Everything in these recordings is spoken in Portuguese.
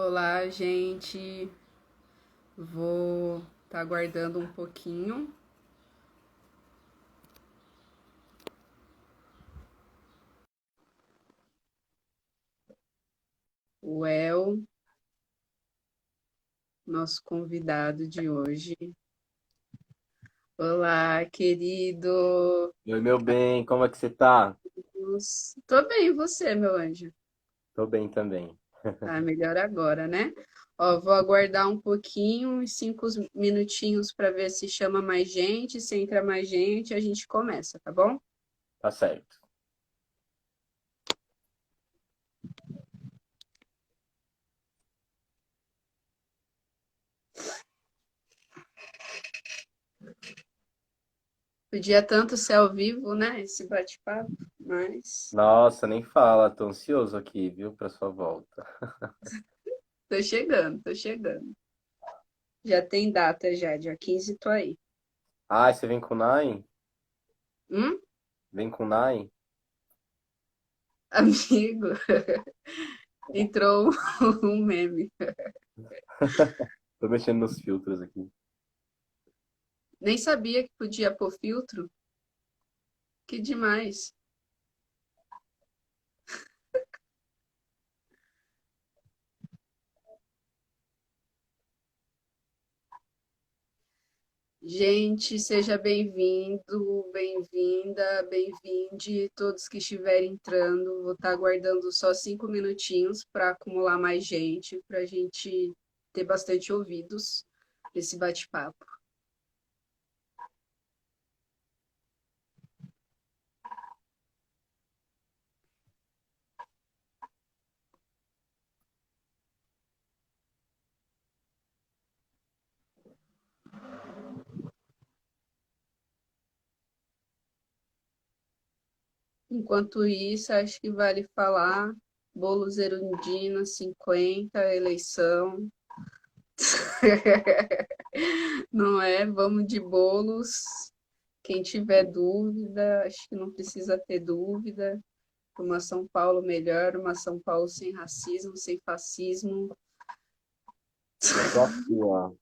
Olá, gente. Vou estar aguardando um pouquinho. O El, nosso convidado de hoje. Olá, querido. Oi, meu bem, como é que você tá? Tô bem, e você, meu anjo? Tô bem também. Tá melhor agora, né? Ó, vou aguardar um pouquinho, uns 5 minutinhos para ver se chama mais gente. Se entra mais gente, a gente começa, tá bom? Tá certo. Podia tanto ser ao vivo, né? Esse bate-papo, mas Nossa, nem fala, tô ansioso aqui, viu, pra sua volta. tô chegando, tô chegando. Já tem data já, dia 15 tô aí. Ah, você vem com o Nai? Hum? Vem com o Nai? Amigo, entrou um meme. Tô mexendo nos filtros aqui. Nem sabia que podia pôr filtro. Que demais. Gente, seja bem-vindo, bem-vinda, bem-vinde, todos que estiverem entrando. Vou estar aguardando só 5 minutinhos para acumular mais gente, para a gente ter bastante ouvidos nesse bate-papo. Enquanto isso, acho que vale falar Boulos Erundina 50, eleição. Não é? Vamos de bolos. Quem tiver dúvida, acho que não precisa ter dúvida. Uma São Paulo melhor, uma São Paulo sem racismo, sem fascismo. Eu tô aqui, ó.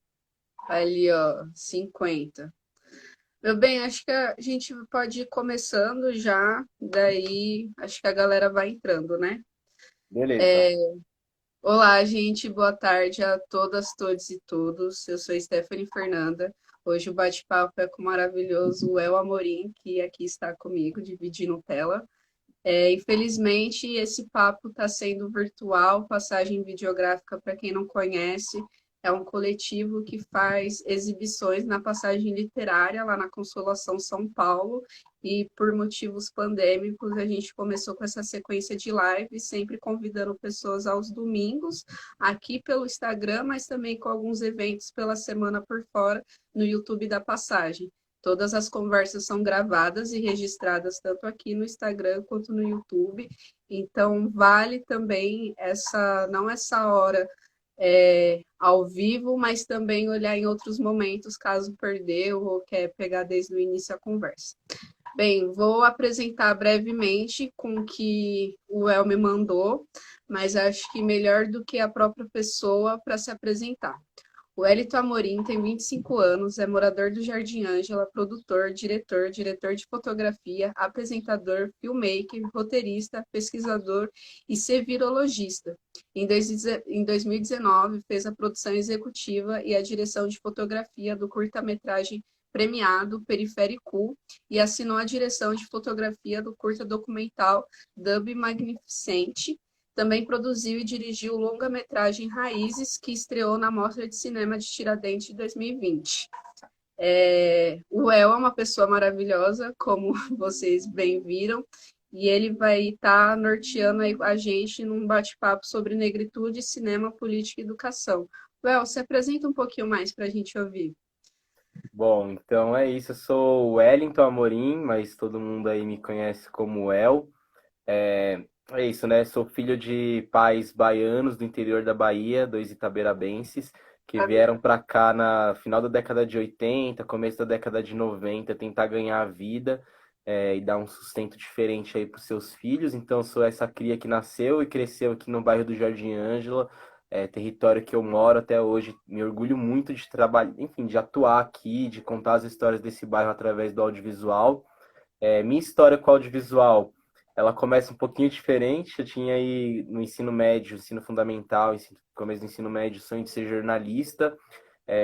Ali, ó, 50. Meu bem, acho que a gente pode ir começando já, daí acho que a galera vai entrando, né? Beleza. Olá, gente, boa tarde a todas, todos e todos. Eu sou Stephanie Fernanda. Hoje o bate-papo é com o maravilhoso El Amorim, que aqui está comigo, dividindo tela. Infelizmente, esse papo está sendo virtual, passagem videográfica para quem não conhece. É um coletivo que faz exibições na passagem literária lá na Consolação São Paulo. E por motivos pandêmicos, a gente começou com essa sequência de lives, sempre convidando pessoas aos domingos, aqui pelo Instagram, mas também com alguns eventos pela semana por fora no YouTube da passagem. Todas as conversas são gravadas e registradas tanto aqui no Instagram quanto no YouTube. Então, vale também não essa hora ao vivo, mas também olhar em outros momentos, caso perdeu ou quer pegar desde o início a conversa. Bem, vou apresentar brevemente com o que o El me mandou, mas acho que melhor do que a própria pessoa para se apresentar. O Elito Amorim tem 25 anos, é morador do Jardim Ângela, produtor, diretor, diretor de fotografia, apresentador, filmmaker, roteirista, pesquisador e sevirologista. Em 2019, fez a produção executiva e a direção de fotografia do curta-metragem premiado Periférico e assinou a direção de fotografia do curta documental Dub Magnificente. Também produziu e dirigiu o longa-metragem Raízes, que estreou na Mostra de Cinema de Tiradentes de 2020. O El é uma pessoa maravilhosa, como vocês bem viram, e ele vai estar norteando a gente num bate-papo sobre negritude, cinema, política e educação. El, se apresenta um pouquinho mais para a gente ouvir. Bom, então é isso. Eu sou o Wellington Amorim, mas todo mundo aí me conhece como El. É isso, né? Sou filho de pais baianos do interior da Bahia, dois itaberabenses, que vieram para cá na final da década de 80, começo da década de 90, tentar ganhar a vida, e dar um sustento diferente aí para os seus filhos. Então, sou essa cria que nasceu e cresceu aqui no bairro do Jardim Ângela, território que eu moro até hoje. Me orgulho muito de trabalhar, enfim, de atuar aqui, de contar as histórias desse bairro através do audiovisual. Minha história com o audiovisual, ela começa um pouquinho diferente. Eu tinha aí no ensino médio, ensino fundamental, começo do ensino médio, sonho de ser jornalista.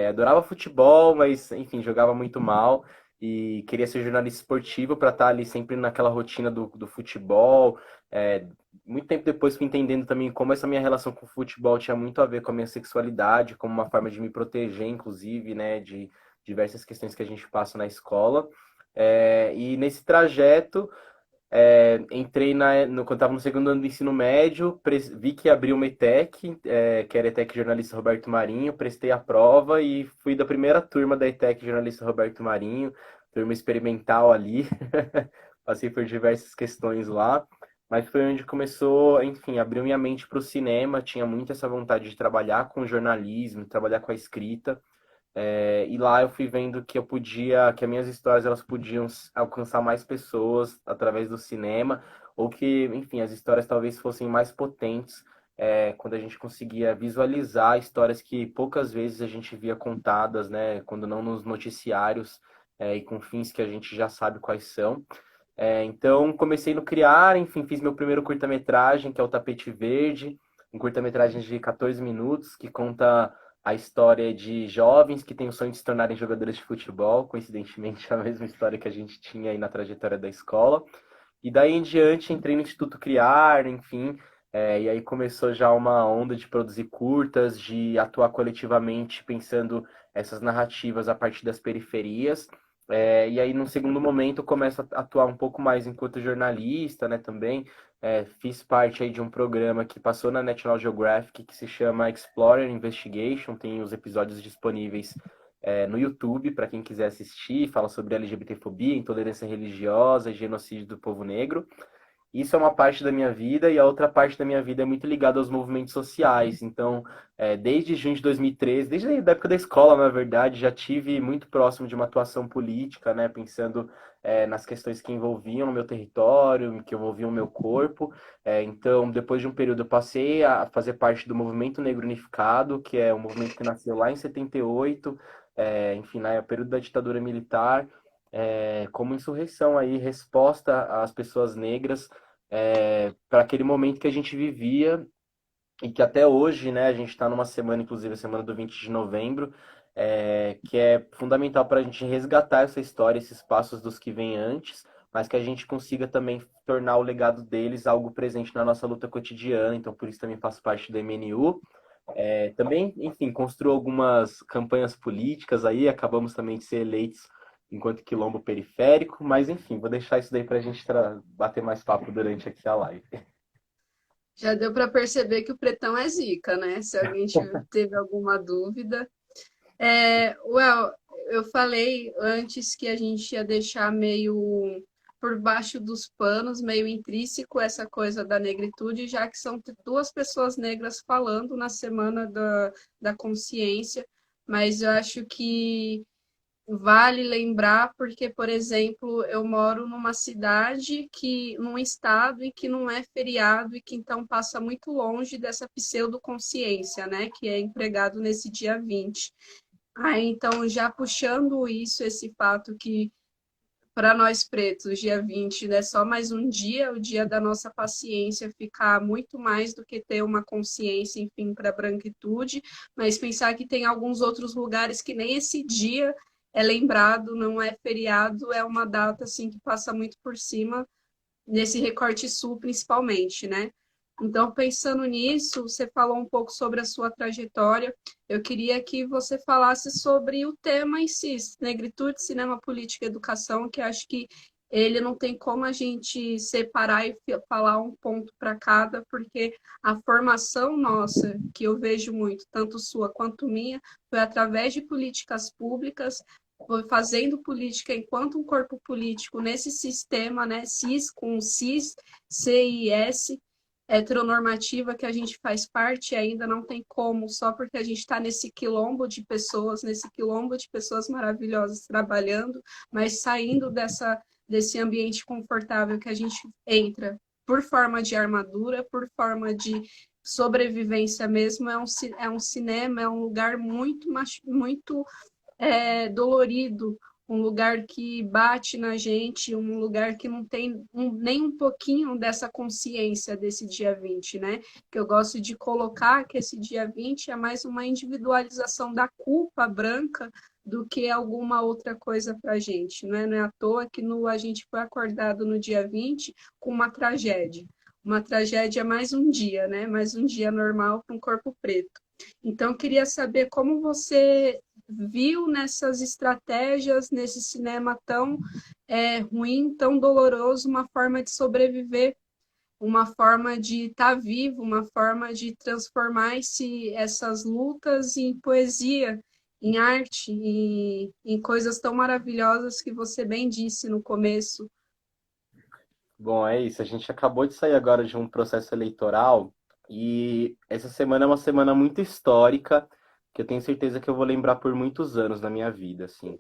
Adorava futebol, mas enfim, jogava muito mal e queria ser jornalista esportivo para estar ali sempre naquela rotina do futebol. É, Muito tempo depois fui entendendo também como essa minha relação com o futebol tinha muito a ver com a minha sexualidade, como uma forma de me proteger, inclusive, né, de diversas questões que a gente passa na escola. E nesse trajeto, entrei quando estava no segundo ano do ensino médio, vi que abriu uma ETEC, que era a ETEC Jornalista Roberto Marinho, prestei a prova e fui da primeira turma da ETEC Jornalista Roberto Marinho, turma experimental ali, passei por diversas questões lá, mas foi onde começou, enfim, abriu minha mente para o cinema, tinha muito essa vontade de trabalhar com jornalismo, trabalhar com a escrita, e lá eu fui vendo que que as minhas histórias elas podiam alcançar mais pessoas através do cinema, ou que, enfim, as histórias talvez fossem mais potentes, quando a gente conseguia visualizar histórias que poucas vezes a gente via contadas, né, quando não nos noticiários, e com fins que a gente já sabe quais são. Então, comecei no criar, enfim, fiz meu primeiro curta-metragem, que é o Tapete Verde, um curta-metragem de 14 minutos, que conta a história de jovens que têm o sonho de se tornarem jogadores de futebol, coincidentemente a mesma história que a gente tinha aí na trajetória da escola. E daí em diante entrei no Instituto Criar, enfim, e aí começou já uma onda de produzir curtas, de atuar coletivamente, pensando essas narrativas a partir das periferias. E aí, num segundo momento, eu começo a atuar um pouco mais enquanto jornalista, né, também. Fiz parte aí de um programa que passou na National Geographic, que se chama Explorer Investigation, tem os episódios disponíveis no YouTube, para quem quiser assistir, fala sobre LGBTfobia, intolerância religiosa e genocídio do povo negro. Isso é uma parte da minha vida e a outra parte da minha vida é muito ligada aos movimentos sociais. Então, desde junho de 2013, desde a época da escola, na verdade, já tive muito próximo de uma atuação política, né? Pensando nas questões que envolviam o meu território, que envolviam o meu corpo. Então, depois de um período, eu passei a fazer parte do Movimento Negro Unificado, que é um movimento que nasceu lá em 78, enfim, no período da ditadura militar. Como insurreição aí, resposta às pessoas negras para aquele momento que a gente vivia e que até hoje, né, a gente está numa semana, inclusive a semana do 20 de novembro, que é fundamental para a gente resgatar essa história, esses passos dos que vêm antes, mas que a gente consiga também tornar o legado deles algo presente na nossa luta cotidiana. Então, por isso também faço parte do MNU. Também, enfim, construo algumas campanhas políticas aí, acabamos também de ser eleitos enquanto quilombo periférico, mas enfim, vou deixar isso daí para a gente bater mais papo durante aqui a live. Já deu para perceber que o pretão é zica, né? Se alguém teve alguma dúvida. Well, eu falei antes que a gente ia deixar meio por baixo dos panos, meio intrínseco essa coisa da negritude, já que são duas pessoas negras falando na Semana da Consciência, mas eu acho que vale lembrar porque, por exemplo, eu moro numa cidade num estado em que não é feriado e que então passa muito longe dessa pseudoconsciência, né, que é empregado nesse dia 20. Aí, então, já puxando isso, esse fato que para nós pretos, dia 20 é só mais um dia, o dia da nossa paciência ficar muito mais do que ter uma consciência, enfim, para a branquitude, mas pensar que tem alguns outros lugares que nem esse dia é lembrado, não é feriado, é uma data assim que passa muito por cima nesse recorte sul, principalmente, né? Então, pensando nisso, você falou um pouco sobre a sua trajetória. Eu queria que você falasse sobre o tema em si, negritude, cinema, política e educação, que acho que ele não tem como a gente separar e falar um ponto para cada, porque a formação nossa, que eu vejo muito, tanto sua quanto minha, foi através de políticas públicas, foi fazendo política enquanto um corpo político nesse sistema, né, cis com cis, CIS, heteronormativa que a gente faz parte, ainda não tem como, só porque a gente está nesse quilombo de pessoas maravilhosas trabalhando, mas saindo desse ambiente confortável que a gente entra por forma de armadura, por forma de sobrevivência mesmo, é um cinema, é um lugar muito dolorido, um lugar que bate na gente, um lugar que não tem nem um pouquinho dessa consciência desse dia 20, né? Que eu gosto de colocar que esse dia 20 é mais uma individualização da culpa branca do que alguma outra coisa para a gente, né? Não é à toa que a gente foi acordado no dia 20 com uma tragédia. Uma tragédia é mais um dia, né? Mais um dia normal com corpo preto. Então, eu queria saber como você viu nessas estratégias, nesse cinema tão ruim, tão doloroso, uma forma de sobreviver, uma forma de estar vivo, uma forma de transformar essas lutas em poesia, em arte, em coisas tão maravilhosas que você bem disse no começo. Bom, é isso. A gente acabou de sair agora de um processo eleitoral e essa semana é uma semana muito histórica que eu tenho certeza que eu vou lembrar por muitos anos na minha vida, assim.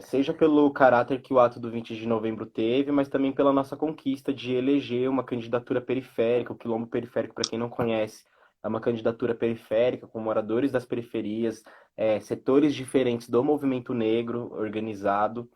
Seja pelo caráter que o ato do 20 de novembro teve, mas também pela nossa conquista de eleger uma candidatura periférica. O Quilombo Periférico, para quem não conhece, é uma candidatura periférica com moradores das periferias, setores diferentes do movimento negro organizado.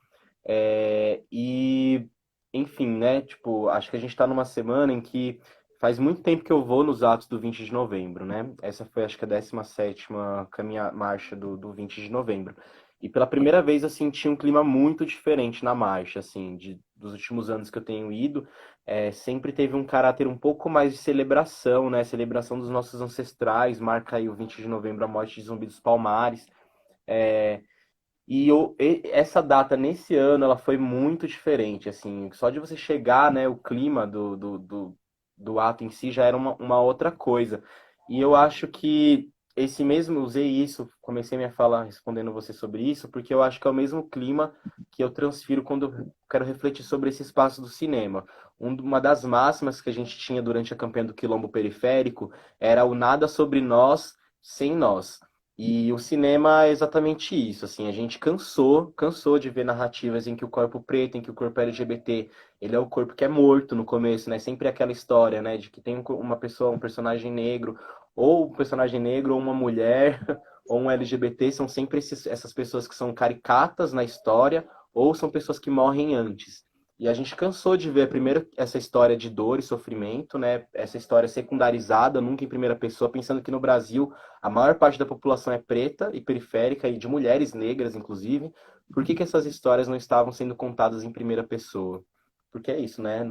E, enfim, né? Tipo, acho que a gente está numa semana em que faz muito tempo que eu vou nos atos do 20 de novembro, né? Essa foi, acho que a 17ª marcha do 20 de novembro. E pela primeira vez eu senti um clima muito diferente na marcha, assim, dos últimos anos que eu tenho ido. Sempre teve um caráter um pouco mais de celebração, né? Celebração dos nossos ancestrais, marca aí o 20 de novembro a morte de Zumbi dos Palmares. É, essa data nesse ano ela foi muito diferente, assim, só de você chegar, né, o clima do ato em si já era uma outra coisa. E eu acho que esse mesmo, usei isso, comecei minha fala respondendo você sobre isso, porque eu acho que é o mesmo clima que eu transfiro quando eu quero refletir sobre esse espaço do cinema. Uma das máximas que a gente tinha durante a campanha do Quilombo Periférico era o nada sobre nós sem nós. E o cinema é exatamente isso, assim, a gente cansou de ver narrativas em que o corpo preto, em que o corpo LGBT, ele é o corpo que é morto no começo, né? Sempre aquela história, né, de que tem uma pessoa, um personagem negro, ou um personagem negro, ou uma mulher, ou um LGBT, são sempre essas pessoas que são caricatas na história, ou são pessoas que morrem antes. E a gente cansou de ver primeiro essa história de dor e sofrimento, né? Essa história secundarizada, nunca em primeira pessoa, pensando que no Brasil a maior parte da população é preta e periférica, e de mulheres negras, inclusive. Por que que essas histórias não estavam sendo contadas em primeira pessoa? Porque é isso, né?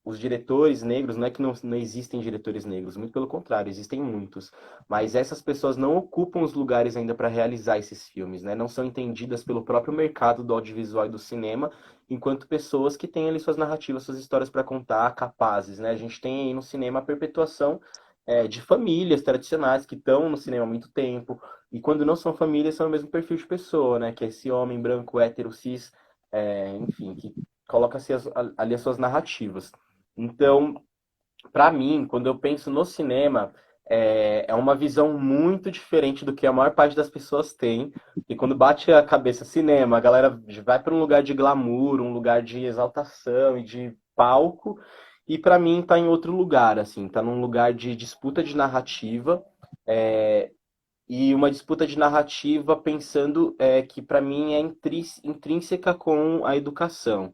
Os diretores negros, não é que não existem diretores negros, muito pelo contrário, existem muitos. Mas essas pessoas não ocupam os lugares ainda para realizar esses filmes, né? Não são entendidas pelo próprio mercado do audiovisual e do cinema, enquanto pessoas que têm ali suas narrativas, suas histórias para contar, capazes, né? A gente tem aí no cinema a perpetuação de famílias tradicionais que estão no cinema há muito tempo, e quando não são famílias, são o mesmo perfil de pessoa, né? Que é esse homem branco, hétero, cis, enfim, que coloca ali as suas narrativas. Então, para mim, quando eu penso no cinema, é uma visão muito diferente do que a maior parte das pessoas tem. E quando bate a cabeça cinema, a galera vai para um lugar de glamour, um lugar de exaltação e de palco. E para mim tá em outro lugar, assim, tá num lugar de disputa de narrativa. é, e uma disputa de narrativa pensando que para mim é intrínseca com a educação.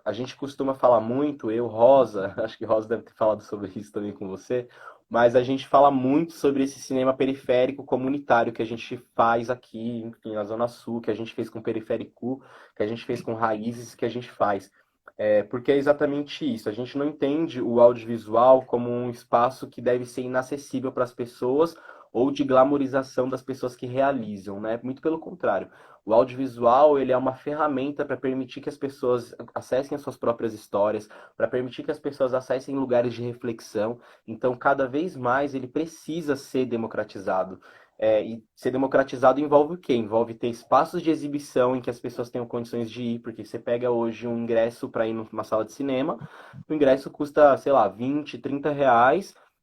A gente costuma falar muito, eu, Rosa, acho que Rosa deve ter falado sobre isso também com você, mas a gente fala muito sobre esse cinema periférico comunitário que a gente faz aqui, enfim, na Zona Sul, que a gente fez com Periférico, que a gente fez com Raízes, que a gente faz. Porque é exatamente isso. A gente não entende o audiovisual como um espaço que deve ser inacessível para as pessoas ou de glamorização das pessoas que realizam, né? Muito pelo contrário. O audiovisual, ele é uma ferramenta para permitir que as pessoas acessem as suas próprias histórias, para permitir que as pessoas acessem lugares de reflexão. Então, cada vez mais ele precisa ser democratizado. E ser democratizado envolve o quê? Envolve ter espaços de exibição em que as pessoas tenham condições de ir, porque você pega hoje um ingresso para ir numa sala de cinema, o ingresso custa, sei lá, 20, R$ 30,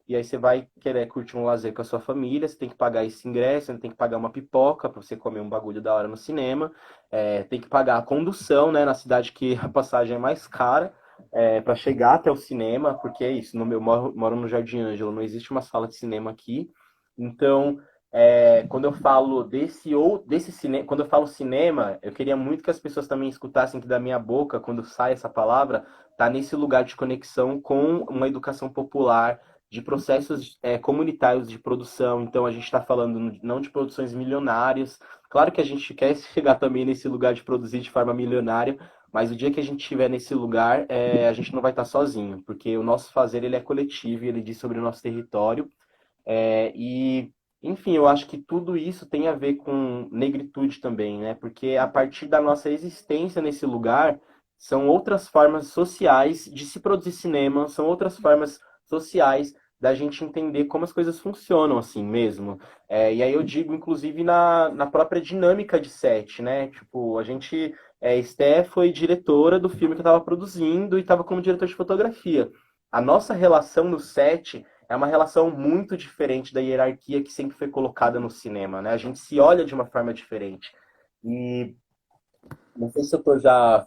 e aí você vai querer curtir um lazer com a sua família, você tem que pagar esse ingresso, você tem que pagar uma pipoca para você comer um bagulho da hora no cinema, tem que pagar a condução, né, na cidade que a passagem é mais cara, para chegar até o cinema, porque é isso, no meu, moro no Jardim Ângelo, não existe uma sala de cinema aqui. Então, quando eu falo desse cinema, quando eu falo cinema, eu queria muito que as pessoas também escutassem que da minha boca, quando sai essa palavra, tá nesse lugar de conexão com uma educação popular, de processos comunitários de produção. Então, a gente está falando não de produções milionárias. Claro que a gente quer chegar também nesse lugar de produzir de forma milionária, mas o dia que a gente estiver nesse lugar, a gente não vai estar sozinho, porque o nosso fazer ele é coletivo e ele diz sobre o nosso território. E, enfim, eu acho que tudo isso tem a ver com negritude também, né? Porque a partir da nossa existência nesse lugar, são outras formas sociais de se produzir cinema, são outras formas sociais da gente entender como as coisas funcionam assim mesmo. E aí eu digo, inclusive, na própria dinâmica de set, né? Tipo, a gente. Esté foi diretora do filme que eu estava produzindo e estava como diretor de fotografia. A nossa relação no set é uma relação muito diferente da hierarquia que sempre foi colocada no cinema, né? A gente se olha de uma forma diferente. E não sei se eu tô já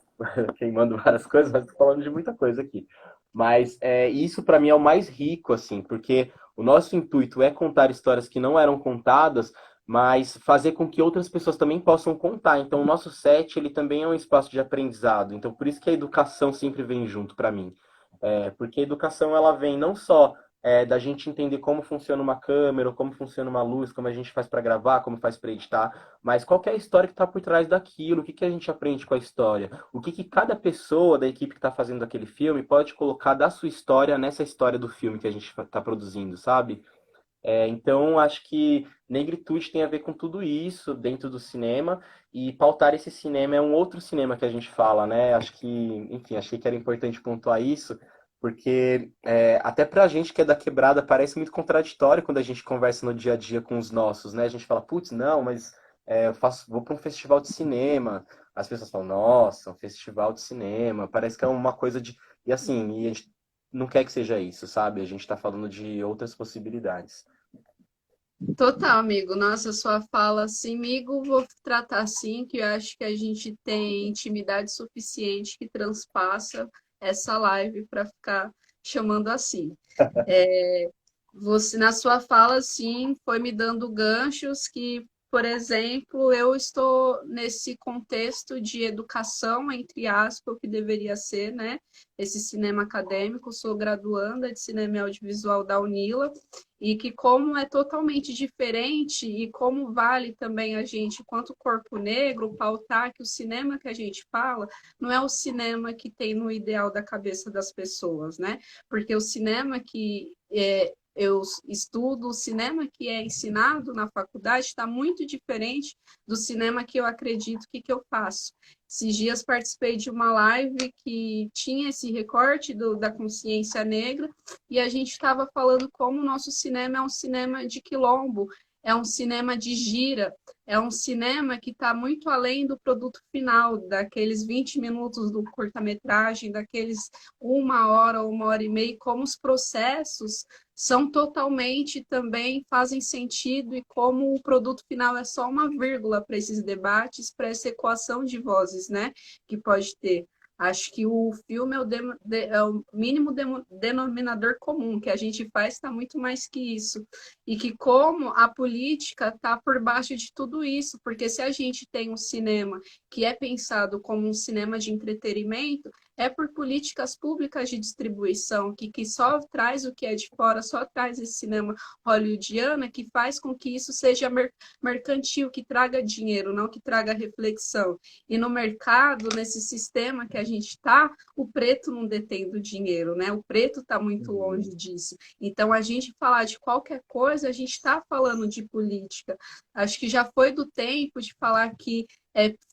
queimando várias coisas, mas tô falando de muita coisa aqui. Mas isso para mim é o mais rico, assim, porque o nosso intuito é contar histórias que não eram contadas, mas fazer com que outras pessoas também possam contar. Então, o nosso set, ele também é um espaço de aprendizado. Então, por isso que a educação sempre vem junto para mim. Porque a educação, ela vem não só da gente entender como funciona uma câmera, ou como funciona uma luz, como a gente faz para gravar, como faz para editar, mas qual que é a história que está por trás daquilo, o que que a gente aprende com a história, o que que cada pessoa da equipe que está fazendo aquele filme pode colocar da sua história nessa história do filme que a gente está produzindo, sabe? Então, acho que negritude tem a ver com tudo isso dentro do cinema e pautar esse cinema é um outro cinema que a gente fala, né? Acho que, enfim, achei que era importante pontuar isso, porque até pra gente que é da quebrada parece muito contraditório quando a gente conversa no dia a dia com os nossos, né? A gente fala, putz, não, mas vou para um festival de cinema. As pessoas falam, nossa, um festival de cinema, parece que é uma coisa de. E assim, e a gente não quer que seja isso, sabe? A gente está falando de outras possibilidades. Total, amigo. Nossa, sua fala assim, amigo, vou tratar assim, que eu acho que a gente tem intimidade suficiente que transpassa essa live para ficar chamando assim. Você, na sua fala, sim, foi me dando ganchos que, por exemplo, eu estou nesse contexto de educação, entre aspas, o que deveria ser, né? Esse cinema acadêmico, sou graduanda de cinema e audiovisual da Unila, e que como é totalmente diferente e como vale também a gente, quanto corpo negro, pautar que o cinema que a gente fala não é o cinema que tem no ideal da cabeça das pessoas, né? Porque o cinema que eu estudo, o cinema que é ensinado na faculdade está muito diferente do cinema que eu acredito que eu faço. Esses dias participei de uma live que tinha esse recorte da consciência negra e a gente estava falando como o nosso cinema é um cinema de quilombo, é um cinema de gira, é um cinema que está muito além do produto final, daqueles 20 minutos do curta-metragem, daqueles 1 hora e meia, como os processos são totalmente também fazem sentido e como o produto final é só uma vírgula para esses debates, para essa equação de vozes, né, que pode ter. Acho que o filme é o mínimo denominador comum, que a gente faz está muito mais que isso. E que como a política está por baixo de tudo isso, porque se a gente tem um cinema que é pensado como um cinema de entretenimento, é por políticas públicas de distribuição, que só traz o que é de fora, só traz esse cinema hollywoodiano, que faz com que isso seja mercantil, que traga dinheiro, não que traga reflexão. E no mercado, nesse sistema que a gente está, o preto não detém do dinheiro, né? O preto está muito Uhum. longe disso. Então, a gente falar de qualquer coisa, a gente está falando de política. Acho que já foi do tempo de falar que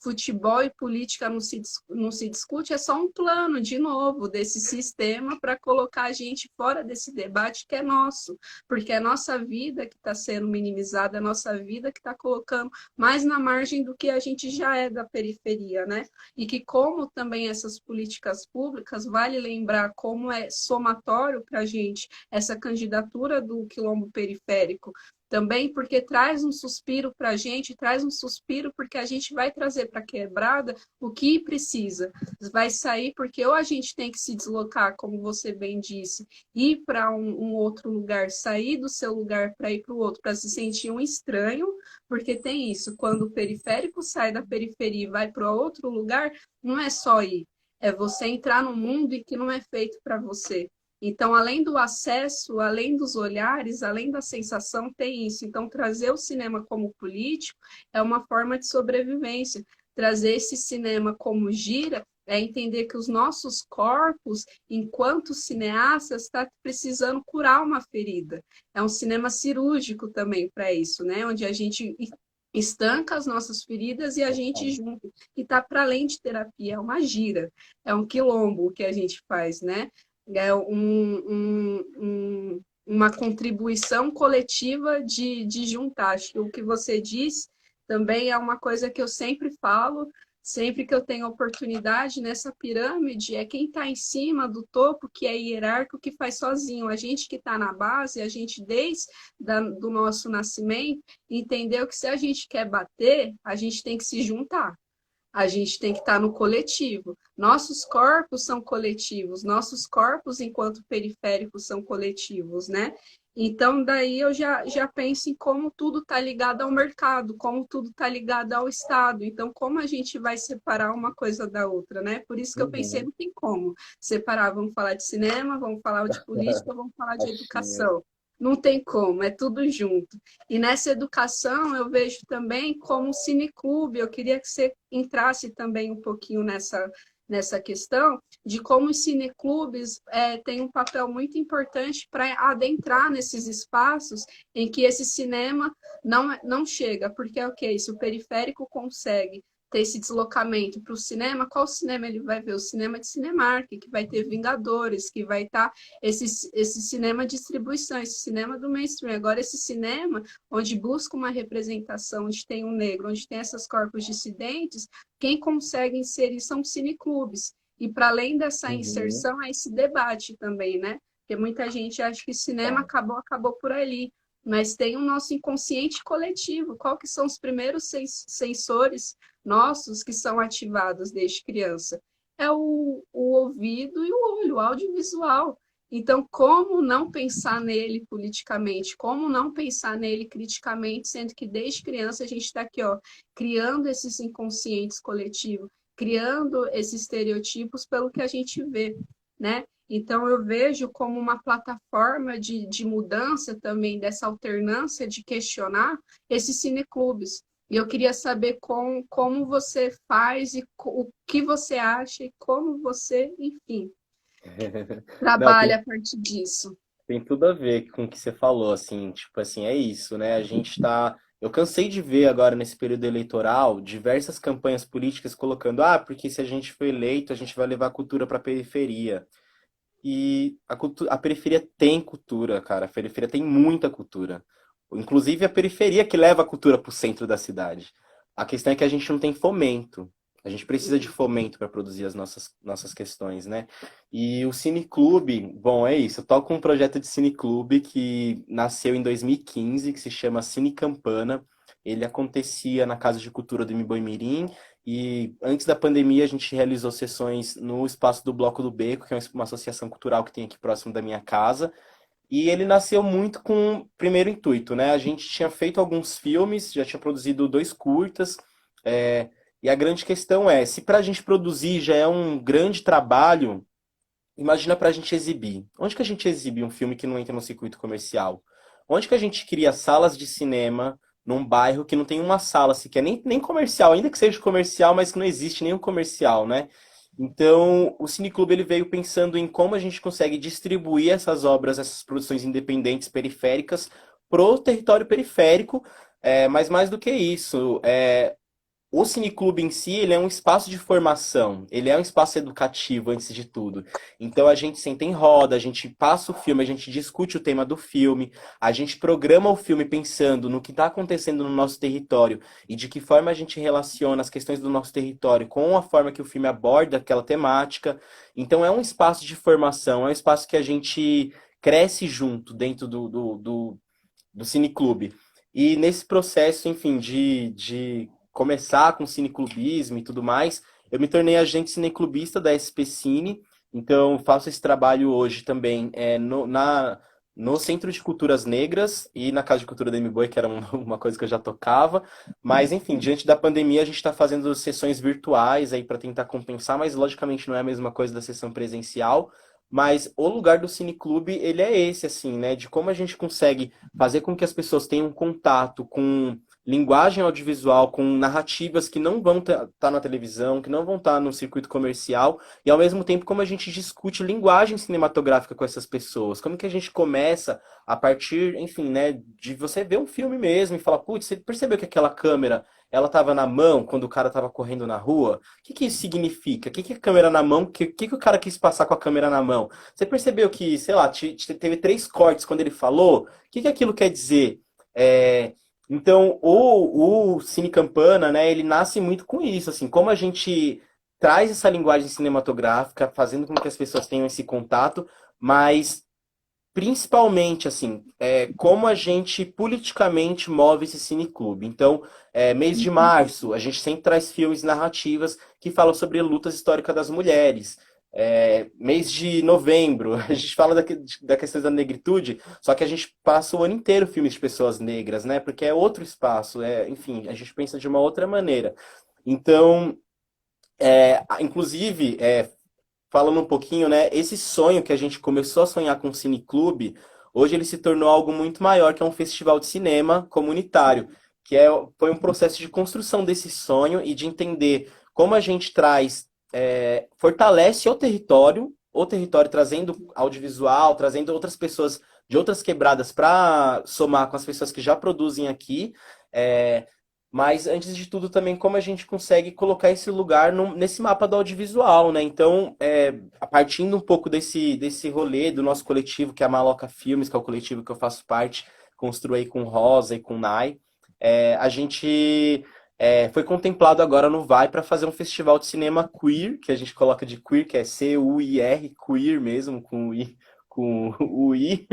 futebol e política não se discute, é só um plano, de novo, desse sistema para colocar a gente fora desse debate que é nosso, porque é a nossa vida que está sendo minimizada, é a nossa vida que está colocando mais na margem do que a gente já é da periferia, né? E que como também essas políticas públicas, vale lembrar como é somatório para a gente essa candidatura do quilombo periférico, também, porque traz um suspiro para a gente, traz um suspiro porque a gente vai trazer para a quebrada o que precisa. Vai sair porque ou a gente tem que se deslocar, como você bem disse, ir para um outro lugar, sair do seu lugar para ir para o outro, para se sentir um estranho, porque tem isso, quando o periférico sai da periferia e vai para outro lugar, não é só ir, é você entrar no mundo e que não é feito para você. Então, além do acesso, além dos olhares, além da sensação, tem isso. Então, trazer o cinema como político é uma forma de sobrevivência. Trazer esse cinema como gira é entender que os nossos corpos, enquanto cineastas, está precisando curar uma ferida. É um cinema cirúrgico também para isso, né? Onde a gente estanca as nossas feridas e a gente junta. E está para além de terapia, é uma gira, é um quilombo que a gente faz, né? É uma contribuição coletiva de juntar. Acho que o que você diz também é uma coisa que eu sempre falo, sempre que eu tenho oportunidade nessa pirâmide, é quem está em cima do topo, que é hierárquico, que faz sozinho. A gente que está na base, a gente desde do nosso nascimento, entendeu que se a gente quer bater, a gente tem que se juntar. A gente tem que estar no coletivo. Nossos corpos são coletivos, nossos corpos, enquanto periféricos, são coletivos, né? Então, daí eu já penso em como tudo está ligado ao mercado, como tudo está ligado ao Estado. Então, como a gente vai separar uma coisa da outra, né? Por isso que eu pensei, Uhum. não tem como separar. Vamos falar de cinema, vamos falar de política, vamos falar de Baixinho. educação. Não tem como, é tudo junto. E nessa educação eu vejo também como cineclube. Eu queria que você entrasse também um pouquinho nessa questão de como os cineclubes têm um papel muito importante para adentrar nesses espaços em que esse cinema não chega. Porque, ok, se o periférico consegue ter esse deslocamento para o cinema, qual cinema ele vai ver? O cinema de Cinemark, que vai ter Vingadores, que vai estar esse cinema de distribuição, esse cinema do mainstream. Agora, esse cinema onde busca uma representação, onde tem um negro, onde tem esses corpos dissidentes, quem consegue inserir são cineclubes. E para além dessa Uhum. inserção, é esse debate também, né? Porque muita gente acha que cinema Tá. acabou por ali. Mas tem o nosso inconsciente coletivo. Qual que são os primeiros sensores nossos que são ativados desde criança? É o ouvido e o olho, o audiovisual. Então, como não pensar nele politicamente? Como não pensar nele criticamente, sendo que desde criança a gente está aqui, ó, criando esses inconscientes coletivos, criando esses estereotipos pelo que a gente vê, né? Então, eu vejo como uma plataforma de mudança também, dessa alternância de questionar esses cineclubes. E eu queria saber como você faz e o que você acha e como você, enfim, Não, trabalha a partir disso. tem tudo a ver com o que você falou, assim, tipo assim, é isso, né? A gente tá. Eu cansei de ver agora nesse período eleitoral diversas campanhas políticas colocando, porque se a gente for eleito, a gente vai levar a cultura para a periferia. E a periferia tem cultura, cara. A periferia tem muita cultura. Inclusive a periferia que leva a cultura para o centro da cidade. A questão é que a gente não tem fomento. A gente precisa de fomento para produzir as nossas questões, né? E o Cineclube, bom, é isso. Eu toco um projeto de cineclube que nasceu em 2015, que se chama Cine Campana. Ele acontecia na Casa de Cultura do Imiboimirim e antes da pandemia a gente realizou sessões no espaço do Bloco do Beco, que é uma associação cultural que tem aqui próximo da minha casa. E ele nasceu muito com o primeiro intuito, né? A gente tinha feito alguns filmes, já tinha produzido dois curtas, é, e a grande questão é, se para a gente produzir já é um grande trabalho, imagina para a gente exibir. Onde que a gente exibe um filme que não entra no circuito comercial? Onde que a gente cria salas de cinema num bairro que não tem uma sala sequer, nem comercial, ainda que seja comercial, mas que não existe nenhum comercial, né? Então, o Cineclube ele veio pensando em como a gente consegue distribuir essas obras, essas produções independentes periféricas pro território periférico, mas mais do que isso, o cineclube em si, ele é um espaço de formação, ele é um espaço educativo antes de tudo. Então a gente senta em roda, a gente passa o filme, a gente discute o tema do filme, a gente programa o filme pensando no que está acontecendo no nosso território e de que forma a gente relaciona as questões do nosso território com a forma que o filme aborda aquela temática. Então é um espaço de formação, é um espaço que a gente cresce junto dentro do cineclube. E nesse processo, enfim, de começar com cineclubismo e tudo mais, eu me tornei agente cineclubista da SP Cine, então faço esse trabalho hoje também no Centro de Culturas Negras e na Casa de Cultura da M-Boi, que era uma coisa que eu já tocava. Mas, enfim, diante da pandemia, a gente está fazendo sessões virtuais aí para tentar compensar, mas logicamente não é a mesma coisa da sessão presencial. Mas o lugar do cineclube, ele é esse, assim, né? De como a gente consegue fazer com que as pessoas tenham contato com linguagem audiovisual, com narrativas que não vão estar na televisão, que não vão estar no circuito comercial, e ao mesmo tempo como a gente discute linguagem cinematográfica com essas pessoas. Como que a gente começa a partir, enfim, né, de você ver um filme mesmo e falar, putz, você percebeu que aquela câmera ela estava na mão quando o cara estava correndo na rua? O que que isso significa? O que que a câmera na mão? O que o cara quis passar com a câmera na mão? Você percebeu que, sei lá, teve três cortes quando ele falou? O que que aquilo quer dizer? É, então, o Cine Campana, né, ele nasce muito com isso, assim, como a gente traz essa linguagem cinematográfica, fazendo com que as pessoas tenham esse contato, mas principalmente, assim, como a gente politicamente move esse cineclube. Então, mês de março, a gente sempre traz filmes e narrativas que falam sobre lutas históricas das mulheres. Mês de novembro, a gente fala da questão da negritude, só que a gente passa o ano inteiro filmes de pessoas negras, né? Porque é outro espaço, enfim, a gente pensa de uma outra maneira. Então, inclusive, falando um pouquinho, né? Esse sonho que a gente começou a sonhar com o Cineclube, hoje ele se tornou algo muito maior, que é um festival de cinema comunitário, foi um processo de construção desse sonho e de entender como a gente fortalece o território trazendo audiovisual, trazendo outras pessoas de outras quebradas para somar com as pessoas que já produzem aqui. É, mas, antes de tudo, também como a gente consegue colocar esse lugar nesse mapa do audiovisual, né? Então, a partindo um pouco desse rolê do nosso coletivo, que é a Maloca Filmes, que é o coletivo que eu faço parte, construo aí com Rosa e com Nai, a gente foi contemplado agora no Vai para fazer um festival de cinema queer, que a gente coloca de queer, que é C-U-I-R, queer mesmo, com o I, com o I,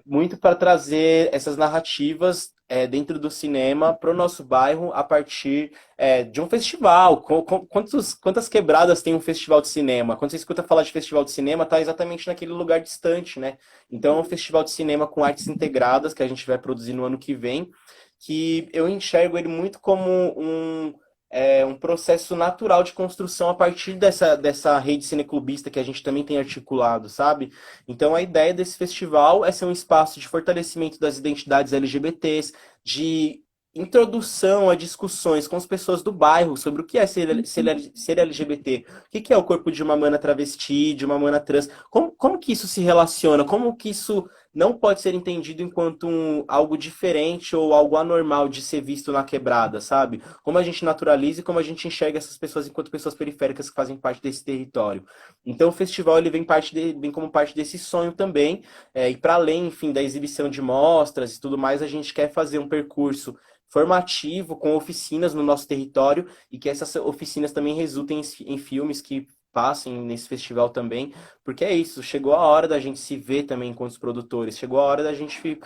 muito para trazer essas narrativas dentro do cinema para o nosso bairro a partir de um festival. Quantas quebradas tem um festival de cinema? Quando você escuta falar de festival de cinema, está exatamente naquele lugar distante, né? Então é um festival de cinema com artes integradas que a gente vai produzir no ano que vem, que eu enxergo ele muito como um processo natural de construção a partir dessa rede cineclubista que a gente também tem articulado, sabe? Então a ideia desse festival é ser um espaço de fortalecimento das identidades LGBTs, de introdução a discussões com as pessoas do bairro sobre o que é ser LGBT, o que é o corpo de uma mana travesti, de uma mana trans, como que isso se relaciona, como que isso não pode ser entendido enquanto algo diferente ou algo anormal de ser visto na quebrada, sabe? Como a gente naturaliza e como a gente enxerga essas pessoas enquanto pessoas periféricas que fazem parte desse território. Então o festival ele vem como parte desse sonho também, e para além, enfim, da exibição de mostras e tudo mais, a gente quer fazer um percurso formativo com oficinas no nosso território e que essas oficinas também resultem em filmes que passem nesse festival também, porque é isso, chegou a hora da gente se ver também enquanto os produtores, chegou a hora da gente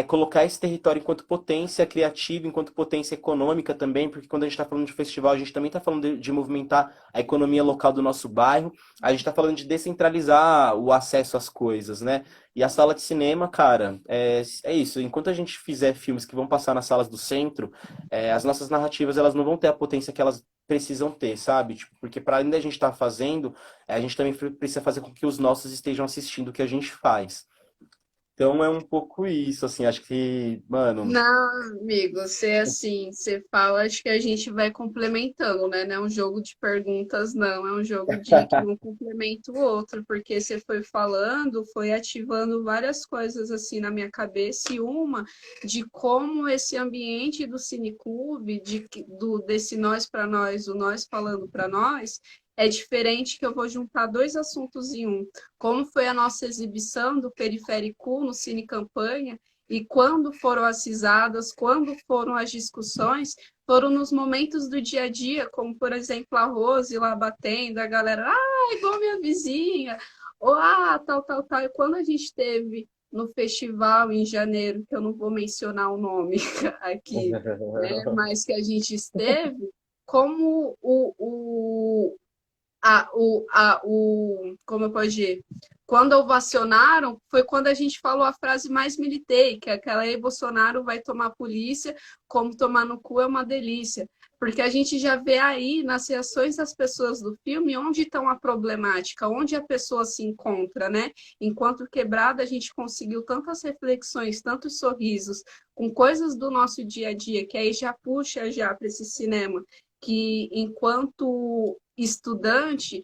colocar esse território enquanto potência criativa, enquanto potência econômica também, porque quando a gente está falando de festival, a gente também está falando de movimentar a economia local do nosso bairro, a gente está falando de descentralizar o acesso às coisas, né? E a sala de cinema, cara, é isso. Enquanto a gente fizer filmes que vão passar nas salas do centro, as nossas narrativas elas não vão ter a potência que elas precisam ter, sabe? Tipo, porque para além da gente estar fazendo, a gente também precisa fazer com que os nossos estejam assistindo o que a gente faz. Então é um pouco isso, assim, acho que, mano. Não, amigo, você assim, você fala, acho que a gente vai complementando, né? Não é um jogo de perguntas, não, é um jogo de que um complementa o outro, porque você foi falando, foi ativando várias coisas assim na minha cabeça, e uma de como esse ambiente do cineclube, desse nós para nós, o nós falando para nós, é diferente, que eu vou juntar dois assuntos em um. Como foi a nossa exibição do Periférico no Cine Campanha, e quando foram as risadas, quando foram as discussões, foram nos momentos do dia a dia, como, por exemplo, a Rose lá batendo, a galera, igual minha vizinha, ou tal, tal, tal. E quando a gente teve no festival em janeiro, que eu não vou mencionar o nome aqui, né? Mas que a gente esteve, como como eu posso dizer, quando ovacionaram, foi quando a gente falou a frase mais militei, que é aquela aí, Bolsonaro vai tomar a polícia, como tomar no cu é uma delícia. Porque a gente já vê aí nas reações das pessoas do filme onde estão a problemática, onde a pessoa se encontra, né? Enquanto Quebrada, a gente conseguiu tantas reflexões, tantos sorrisos, com coisas do nosso dia a dia, que aí já puxa já para esse cinema, que enquanto estudante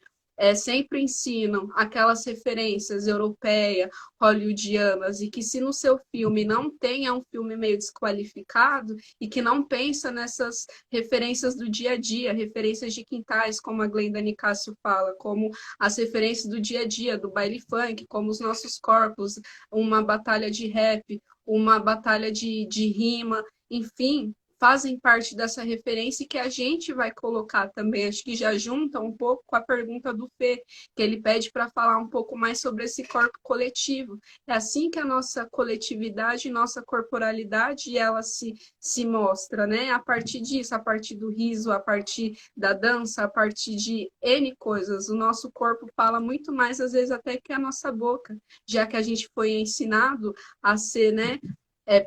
sempre ensinam aquelas referências europeias, hollywoodianas, e que se no seu filme não tem, é um filme meio desqualificado e que não pensa nessas referências do dia a dia, referências de quintais, como a Glenda Nicásio fala, como as referências do dia a dia, do baile funk, como os nossos corpos, uma batalha de rap, uma batalha de rima, enfim, fazem parte dessa referência e que a gente vai colocar também. Acho que já junta um pouco com a pergunta do Fê, que ele pede para falar um pouco mais sobre esse corpo coletivo. É assim que a nossa coletividade, nossa corporalidade, ela se mostra, né? A partir disso, a partir do riso, a partir da dança, a partir de N coisas. O nosso corpo fala muito mais, às vezes, até que a nossa boca, já que a gente foi ensinado a ser, né,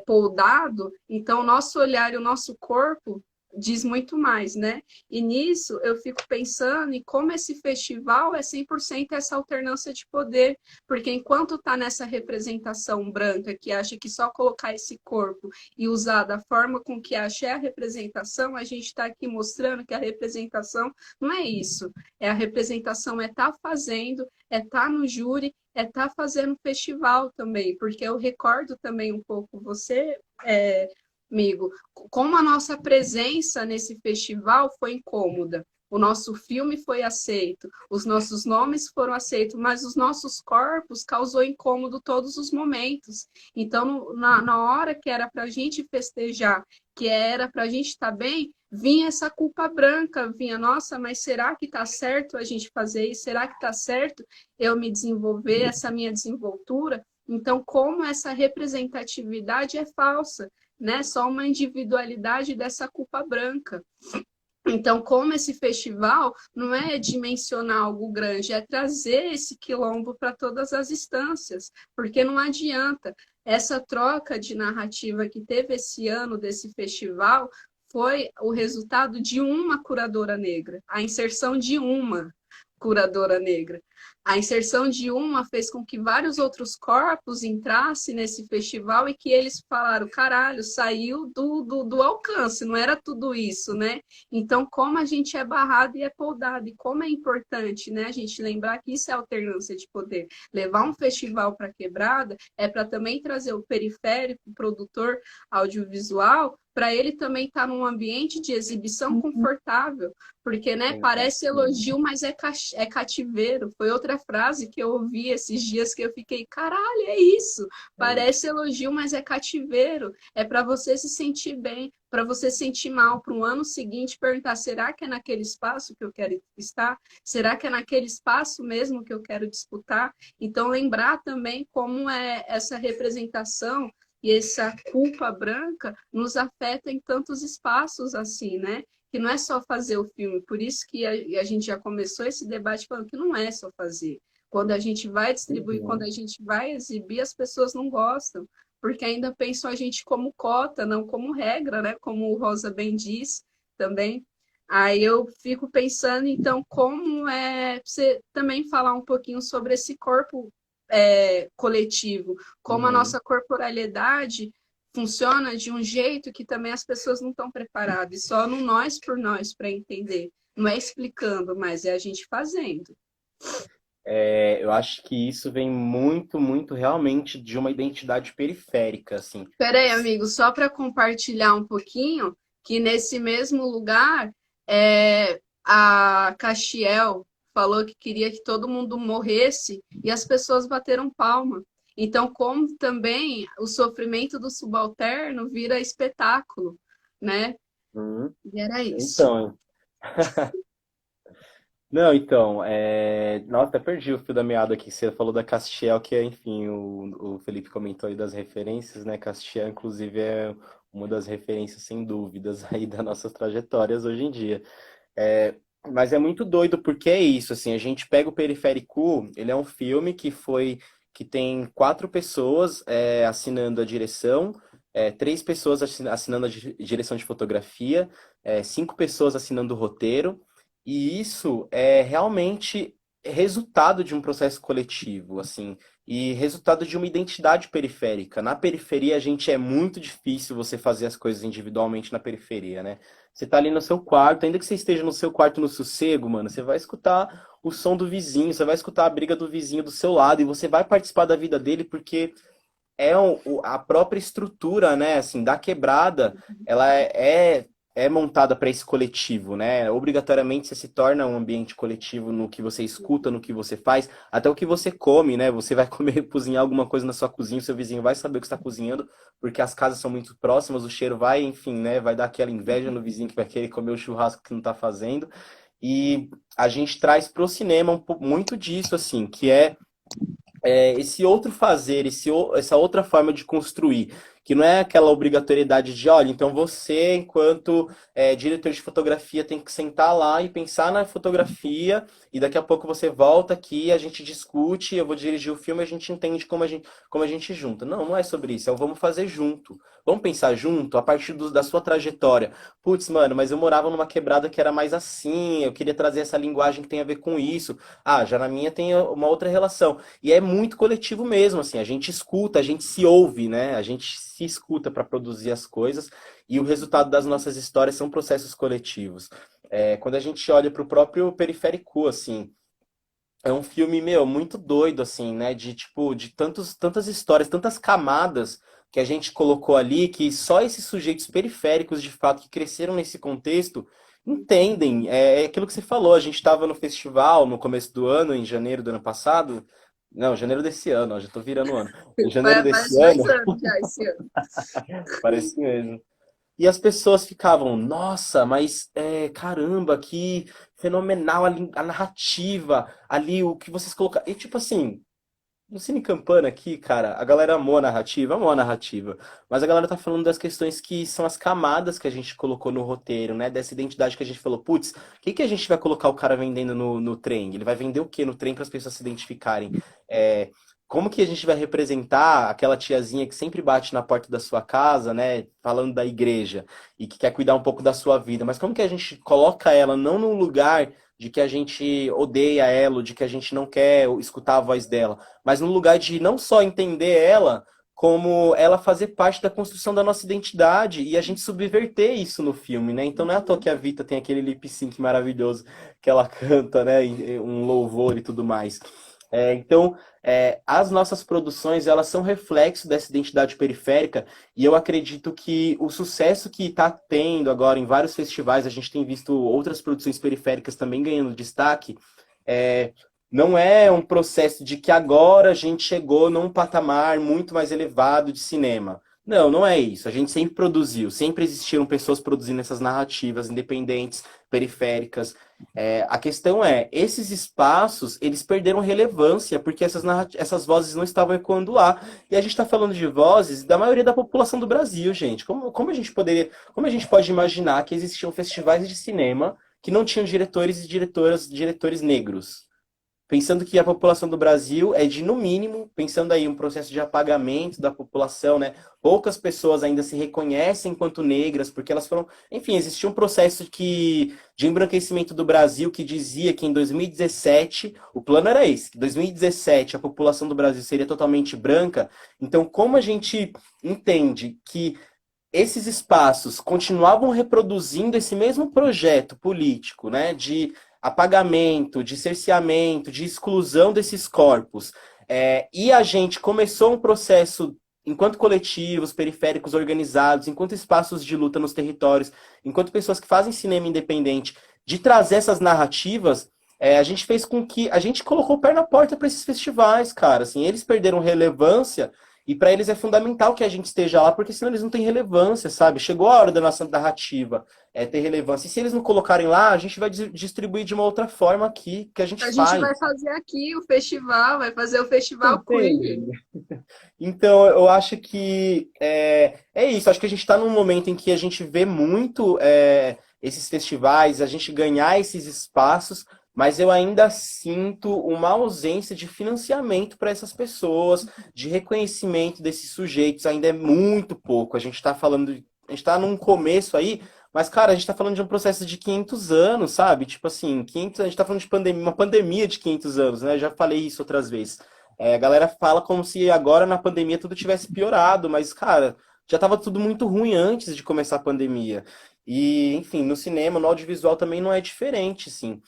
poldado, então o nosso olhar e o nosso corpo diz muito mais, né? E nisso eu fico pensando em como esse festival é 100% essa alternância de poder, porque enquanto está nessa representação branca que acha que só colocar esse corpo e usar da forma com que acha é a representação, a gente está aqui mostrando que a representação não é isso. A representação é estar fazendo, é estar no júri, é estar fazendo festival também, porque eu recordo também um pouco você, amigo, como a nossa presença nesse festival foi incômoda. O nosso filme foi aceito, os nossos nomes foram aceitos, mas os nossos corpos causou incômodo todos os momentos. Então, na hora que era para a gente festejar, que era para a gente estar bem, vinha essa culpa branca, vinha, nossa, mas será que está certo a gente fazer isso? Será que está certo eu me desenvolver, essa minha desenvoltura? Então, como essa representatividade é falsa, né? Só uma individualidade dessa culpa branca. Então, como esse festival não é dimensionar algo grande, é trazer esse quilombo para todas as instâncias, porque não adianta. Essa troca de narrativa que teve esse ano desse festival foi o resultado de uma curadora negra, a inserção de uma curadora negra. A inserção de uma fez com que vários outros corpos entrassem nesse festival e que eles falaram, caralho, saiu do alcance, não era tudo isso, né? Então, como a gente é barrado e é poldado, e como é importante, né, a gente lembrar que isso é alternância de poder. Levar um festival para quebrada é para também trazer o periférico, o produtor audiovisual, para ele também estar num ambiente de exibição confortável, porque, né, parece elogio, mas é cativeiro. Foi outra frase que eu ouvi esses dias que eu fiquei, caralho, é isso. Parece elogio, mas é cativeiro. É para você se sentir bem, para você se sentir mal, para um ano seguinte perguntar, será que é naquele espaço que eu quero estar? Será que é naquele espaço mesmo que eu quero disputar? Então, lembrar também como é essa representação e essa culpa branca nos afeta em tantos espaços assim, né? Que não é só fazer o filme. Por isso que a gente já começou esse debate falando que não é só fazer. Quando a gente vai distribuir, quando a gente vai exibir, as pessoas não gostam, porque ainda pensam a gente como cota, não como regra, né? Como o Rosa bem diz também. Aí eu fico pensando, então, como é você também falar um pouquinho sobre esse corpo coletivo, como a Uhum. nossa corporalidade funciona de um jeito que também as pessoas não estão preparadas, e só no nós por nós para entender. Não é explicando, mas é a gente fazendo. Eu acho que isso vem muito, muito realmente de uma identidade periférica, assim. Peraí, amigo, só para compartilhar um pouquinho, que nesse mesmo lugar, a Castiel falou que queria que todo mundo morresse e as pessoas bateram palma. Então, como também o sofrimento do subalterno vira espetáculo, né? Uhum. E era isso. Então, Não, então, nossa, até perdi o fio da meada aqui. Você falou da Castiel, que é, enfim, o Felipe comentou aí das referências, né? Castiel, inclusive, é uma das referências, sem dúvidas, aí das nossas trajetórias hoje em dia. É, mas é muito doido porque é isso, assim, a gente pega o Periférico, ele é um filme que tem quatro pessoas assinando a direção, três pessoas assinando a direção de fotografia, cinco pessoas assinando o roteiro, e isso é realmente resultado de um processo coletivo, assim, e resultado de uma identidade periférica. Na periferia, a gente é muito difícil você fazer as coisas individualmente na periferia, né? Você tá ali no seu quarto, ainda que você esteja no seu quarto no sossego, mano, você vai escutar o som do vizinho, você vai escutar a briga do vizinho do seu lado e você vai participar da vida dele porque a própria estrutura, né, assim, da quebrada, ela é montada para esse coletivo, né? Obrigatoriamente você se torna um ambiente coletivo no que você escuta, no que você faz, até o que você come, né? Você vai comer, cozinhar alguma coisa na sua cozinha, o seu vizinho vai saber o que está cozinhando, porque as casas são muito próximas, o cheiro vai, enfim, né, vai dar aquela inveja no vizinho que vai querer comer o churrasco que não está fazendo. E a gente traz pro cinema muito disso, assim, que esse outro fazer, essa outra forma de construir, que não é aquela obrigatoriedade de, olha, então você, enquanto diretor de fotografia, tem que sentar lá e pensar na fotografia, e daqui a pouco você volta aqui, a gente discute, eu vou dirigir o filme, a gente entende como a gente junta. Não, não é sobre isso, é o vamos fazer junto. Vamos pensar junto, a partir da sua trajetória. Putz, mano, mas eu morava numa quebrada que era mais assim, eu queria trazer essa linguagem que tem a ver com isso. Ah, já na minha tem uma outra relação. E é muito coletivo mesmo, assim, a gente escuta, a gente se ouve, né? A gente se escuta para produzir as coisas e o resultado das nossas histórias são processos coletivos. Quando a gente olha para o próprio Periférico, assim, é um filme, meu, muito doido, assim, né? De, tipo, de tantas histórias, tantas camadas que a gente colocou ali, que só esses sujeitos periféricos, de fato, que cresceram nesse contexto, entendem. É aquilo que você falou, a gente estava no festival no começo do ano, em janeiro do ano passado. Não, janeiro desse ano, ó, já tô virando o ano. Em janeiro desse Faz ano, 2 anos já esse ano. parece mesmo. E as pessoas ficavam, nossa, mas caramba, que fenomenal a narrativa ali, o que vocês colocaram. E tipo assim, no Cine Campana aqui, cara, a galera amou a narrativa, mas a galera tá falando das questões que são as camadas que a gente colocou no roteiro, né? Dessa identidade que a gente falou, putz, o que que a gente vai colocar o cara vendendo no trem? Ele vai vender o que no trem para as pessoas se identificarem? É, como que a gente vai representar aquela tiazinha que sempre bate na porta da sua casa, né? Falando da igreja e que quer cuidar um pouco da sua vida, mas como que a gente coloca ela não num lugar de que a gente odeia ela, ou de que a gente não quer escutar a voz dela, mas no lugar de não só entender ela, como ela fazer parte da construção da nossa identidade e a gente subverter isso no filme, né? Então não é à toa que a Vita tem aquele lip sync maravilhoso que ela canta, né? Um louvor e tudo mais. Então, as nossas produções, elas são reflexo dessa identidade periférica e eu acredito que o sucesso que está tendo agora em vários festivais, a gente tem visto outras produções periféricas também ganhando destaque, é, não é um processo de que agora a gente chegou num patamar muito mais elevado de cinema. Não, não é isso. A gente sempre produziu, sempre existiram pessoas produzindo essas narrativas independentes, periféricas. A questão é, esses espaços, eles perderam relevância porque essas vozes não estavam ecoando lá. E a gente está falando de vozes da maioria da população do Brasil, gente. Como a gente pode imaginar que existiam festivais de cinema que não tinham diretores e diretores negros? Pensando que a população do Brasil é de, no mínimo, pensando aí um processo de apagamento da população, né? Poucas pessoas ainda se reconhecem enquanto negras, porque elas foram. Enfim, existia um processo de embranquecimento do Brasil que dizia que em 2017, o plano era esse, que em 2017 a população do Brasil seria totalmente branca. Então, como a gente entende que esses espaços continuavam reproduzindo esse mesmo projeto político, né, de apagamento, de cerceamento, de exclusão desses corpos. E a gente começou um processo, enquanto coletivos periféricos organizados, enquanto espaços de luta nos territórios, enquanto pessoas que fazem cinema independente, de trazer essas narrativas. A gente fez com que a gente colocou o pé na porta para esses festivais, cara. Assim, eles perderam relevância E para eles é fundamental que a gente esteja lá, porque senão eles não têm relevância, sabe? Chegou a hora da nossa narrativa ter relevância. E se eles não colocarem lá, a gente vai distribuir de uma outra forma aqui, que a gente A gente faz. vai fazer aqui o festival, vai fazer o festival queer. Entende? Então, eu acho que é isso. Acho que a gente está num momento em que a gente vê muito esses festivais, a gente ganhar esses espaços, mas eu ainda sinto uma ausência de financiamento para essas pessoas, de reconhecimento desses sujeitos, ainda é muito pouco. A gente está falando, a gente está num começo aí, mas, cara, a gente está falando de um processo de 500 anos, sabe? Tipo assim, 500, a gente está falando de pandemia, uma pandemia de 500 anos, né? Eu já falei isso outras vezes. A galera fala como se agora na pandemia tudo tivesse piorado, mas, cara, já estava tudo muito ruim antes de começar a pandemia. E, enfim, no cinema, no audiovisual também não é diferente, assim.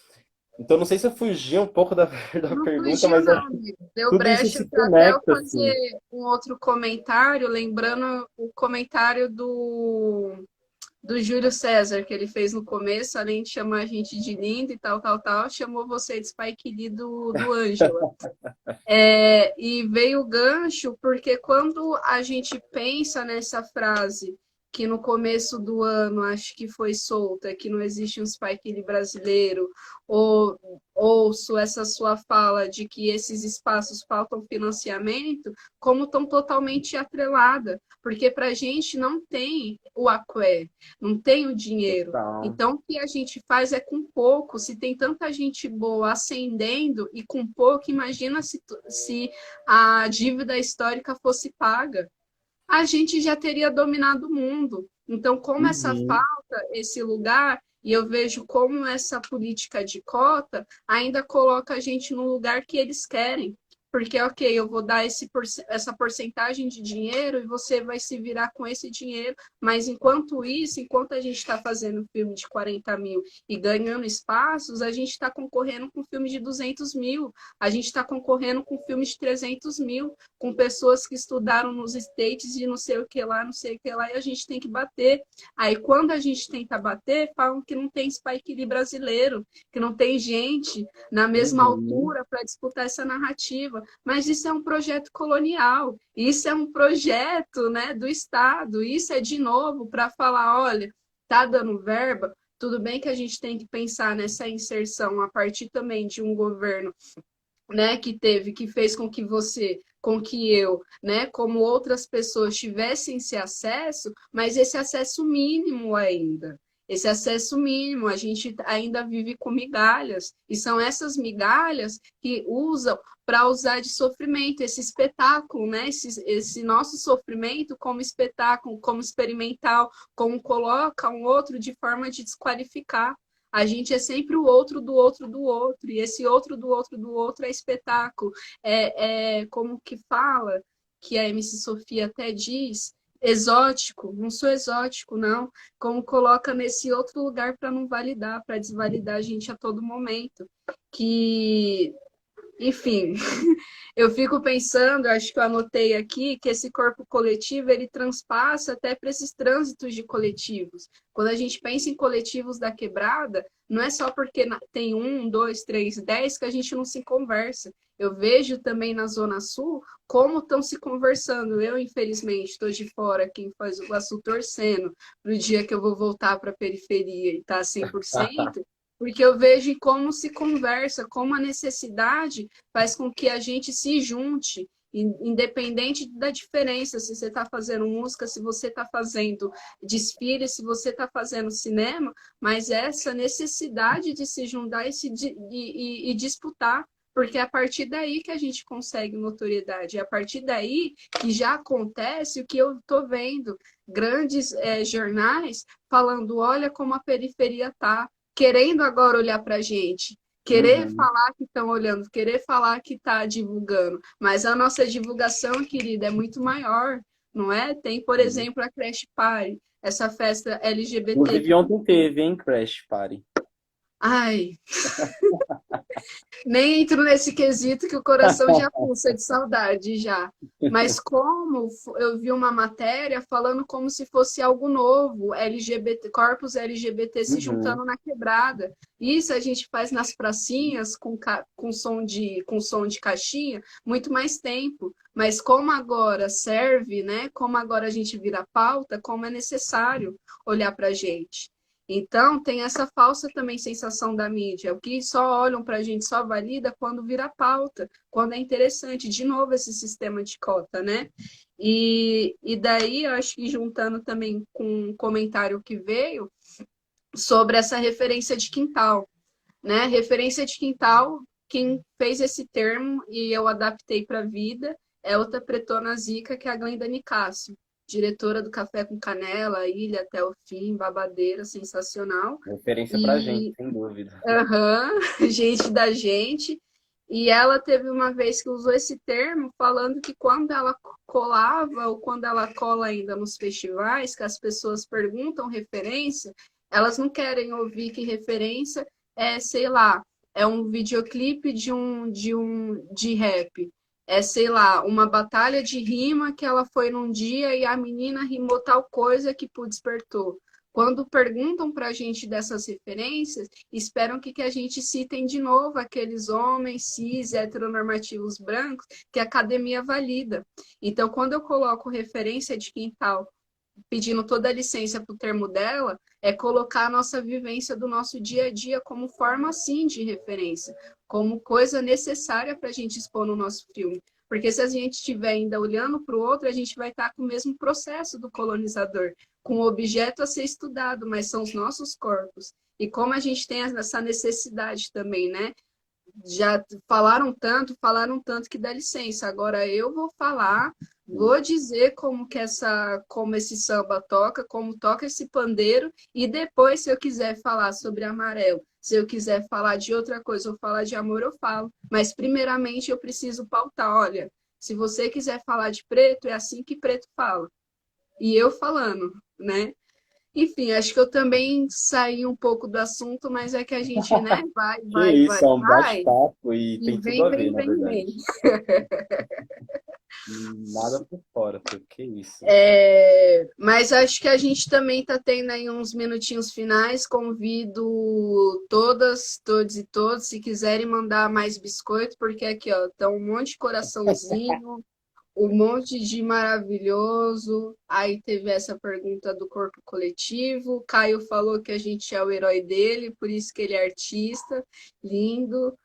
Então, não sei se eu fugi um pouco da, da Não pergunta, fugiu, mas acho não, que amigo. Deu tudo isso brecha se para até eu conecta, fazer assim. um outro comentário, lembrando o comentário do Júlio César, que ele fez no começo, além de chamar a gente de lindo e tal, tal, tal, chamou você de Spike Lee do Ângela. E veio o gancho, porque quando a gente pensa nessa frase, que no começo do ano acho que foi solta, que não existe um Spike Lee brasileiro, ou ouço essa sua fala de que esses espaços faltam financiamento, como estão totalmente atrelada, porque para a gente não tem o aqué, não tem o dinheiro. Total. Então, o que a gente faz é com pouco. Se tem tanta gente boa ascendendo e com pouco, imagina se a dívida histórica fosse paga. A gente já teria dominado o mundo. Então, como essa Uhum. falta, esse lugar, e eu vejo como essa política de cota ainda coloca a gente no lugar que eles querem. Porque, ok, eu vou dar essa porcentagem de dinheiro e você vai se virar com esse dinheiro, mas enquanto isso, enquanto a gente está fazendo um filme de 40 mil e ganhando espaços, a gente está concorrendo com filme de 200 mil, a gente está concorrendo com filme de 300 mil, com pessoas que estudaram nos States e não sei o que lá, não sei o que lá, e a gente tem que bater. Aí, quando a gente tenta bater, falam que não tem Spike Lee brasileiro, que não tem gente na mesma Uhum. altura para disputar essa narrativa. Mas isso é um projeto colonial, isso é um projeto, né, do Estado, isso é, de novo, para falar, olha, tá dando verba, tudo bem que a gente tem que pensar nessa inserção a partir também de um governo, né, que fez com que eu, né, como outras pessoas tivessem esse acesso, mas esse acesso mínimo ainda. Esse acesso mínimo, a gente ainda vive com migalhas, e são essas migalhas que usam para usar de sofrimento, esse espetáculo, né? Esse nosso sofrimento como espetáculo, como experimental, como coloca um outro de forma de desqualificar. A gente é sempre o outro do outro do outro, e esse outro do outro do outro é espetáculo. É como que fala, que a MC Sofia até diz, exótico, não sou exótico, não. Como coloca nesse outro lugar para não validar, para desvalidar a gente a todo momento. Que enfim, eu fico pensando, acho que eu anotei aqui, que esse corpo coletivo ele transpassa até para esses trânsitos de coletivos. Quando a gente pensa em coletivos da quebrada, não é só porque tem um, dois, três, 10 que a gente não se conversa. Eu vejo também na Zona Sul como estão se conversando. Eu, infelizmente, estou de fora aqui em Foz do Iguaçu torcendo para o dia que eu vou voltar para a periferia e estar tá 100%, porque eu vejo como se conversa, como a necessidade faz com que a gente se junte, independente da diferença, se você está fazendo música, se você está fazendo desfile, se você está fazendo cinema, mas essa necessidade de se juntar e disputar, porque é a partir daí que a gente consegue notoriedade, é a partir daí que já acontece o que eu estou vendo, grandes jornais falando, olha como a periferia está, querendo agora olhar para a gente, querer Uhum. falar que estão olhando, querer falar que está divulgando, mas a nossa divulgação, querida, é muito maior, não é? Tem, por exemplo, a Crash Party, essa festa LGBT Inclusive, que... ontem teve, hein, Crash Party. Ai, Nem entro nesse quesito que o coração já pulsa de saudade já. Mas eu vi uma matéria falando como se fosse algo novo, LGBT, corpos LGBT se Uhum. juntando na quebrada. Isso a gente faz nas pracinhas com som de caixinha muito mais tempo. Mas como agora serve, né? Como agora a gente vira pauta, como é necessário olhar para a gente. Então, tem essa falsa também sensação da mídia, o que só olham para a gente, só valida quando vira pauta, quando é interessante. De novo, esse sistema de cota, né? E daí, eu acho que juntando também com um comentário que veio sobre essa referência de quintal, né? Referência de quintal, quem fez esse termo e eu adaptei para a vida é outra pretona zica, que é a Glenda Nicásio, diretora do Café com Canela, Ilha até o fim, babadeira, sensacional. Referência pra gente, E, sem dúvida. aham, gente da gente. E ela teve uma vez que usou esse termo, falando que quando ela colava, ou quando ela cola ainda nos festivais, que as pessoas perguntam referência, elas não querem ouvir que referência é, sei lá, é um videoclipe de rap. É, sei lá, uma batalha de rima que ela foi num dia e a menina rimou tal coisa que despertou. Quando perguntam para a gente dessas referências, esperam que a gente citem de novo aqueles homens cis, heteronormativos brancos que a academia valida. Então, quando eu coloco referência de quintal pedindo toda a licença para o termo dela, é colocar a nossa vivência do nosso dia a dia como forma, sim, de referência, como coisa necessária para a gente expor no nosso filme. Porque se a gente estiver ainda olhando para o outro, a gente vai estar com o mesmo processo do colonizador, com o objeto a ser estudado, mas são os nossos corpos. E como a gente tem essa necessidade também, né? Já falaram tanto que dá licença. Agora eu vou falar, vou dizer como esse samba toca, como toca esse pandeiro, e depois, se eu quiser falar sobre amarelo, se eu quiser falar de outra coisa ou falar de amor, eu falo. Mas primeiramente eu preciso pautar, olha, se você quiser falar de preto, é assim que preto fala. E eu falando, né? Enfim, acho que eu também saí um pouco do assunto, mas é que a gente, né, Que isso, é um vai, bate-papo e e tem tudo a ver, na vem. verdade. Nada por fora, pô, que isso. É, mas acho que a gente também está tendo aí uns minutinhos finais. Convido todas, todos e todos, se quiserem mandar mais biscoito, porque aqui, ó, tá um monte de coraçãozinho, um monte de maravilhoso. Aí teve essa pergunta do corpo coletivo. O Caio falou que a gente é o herói dele, por isso que ele é artista. Lindo.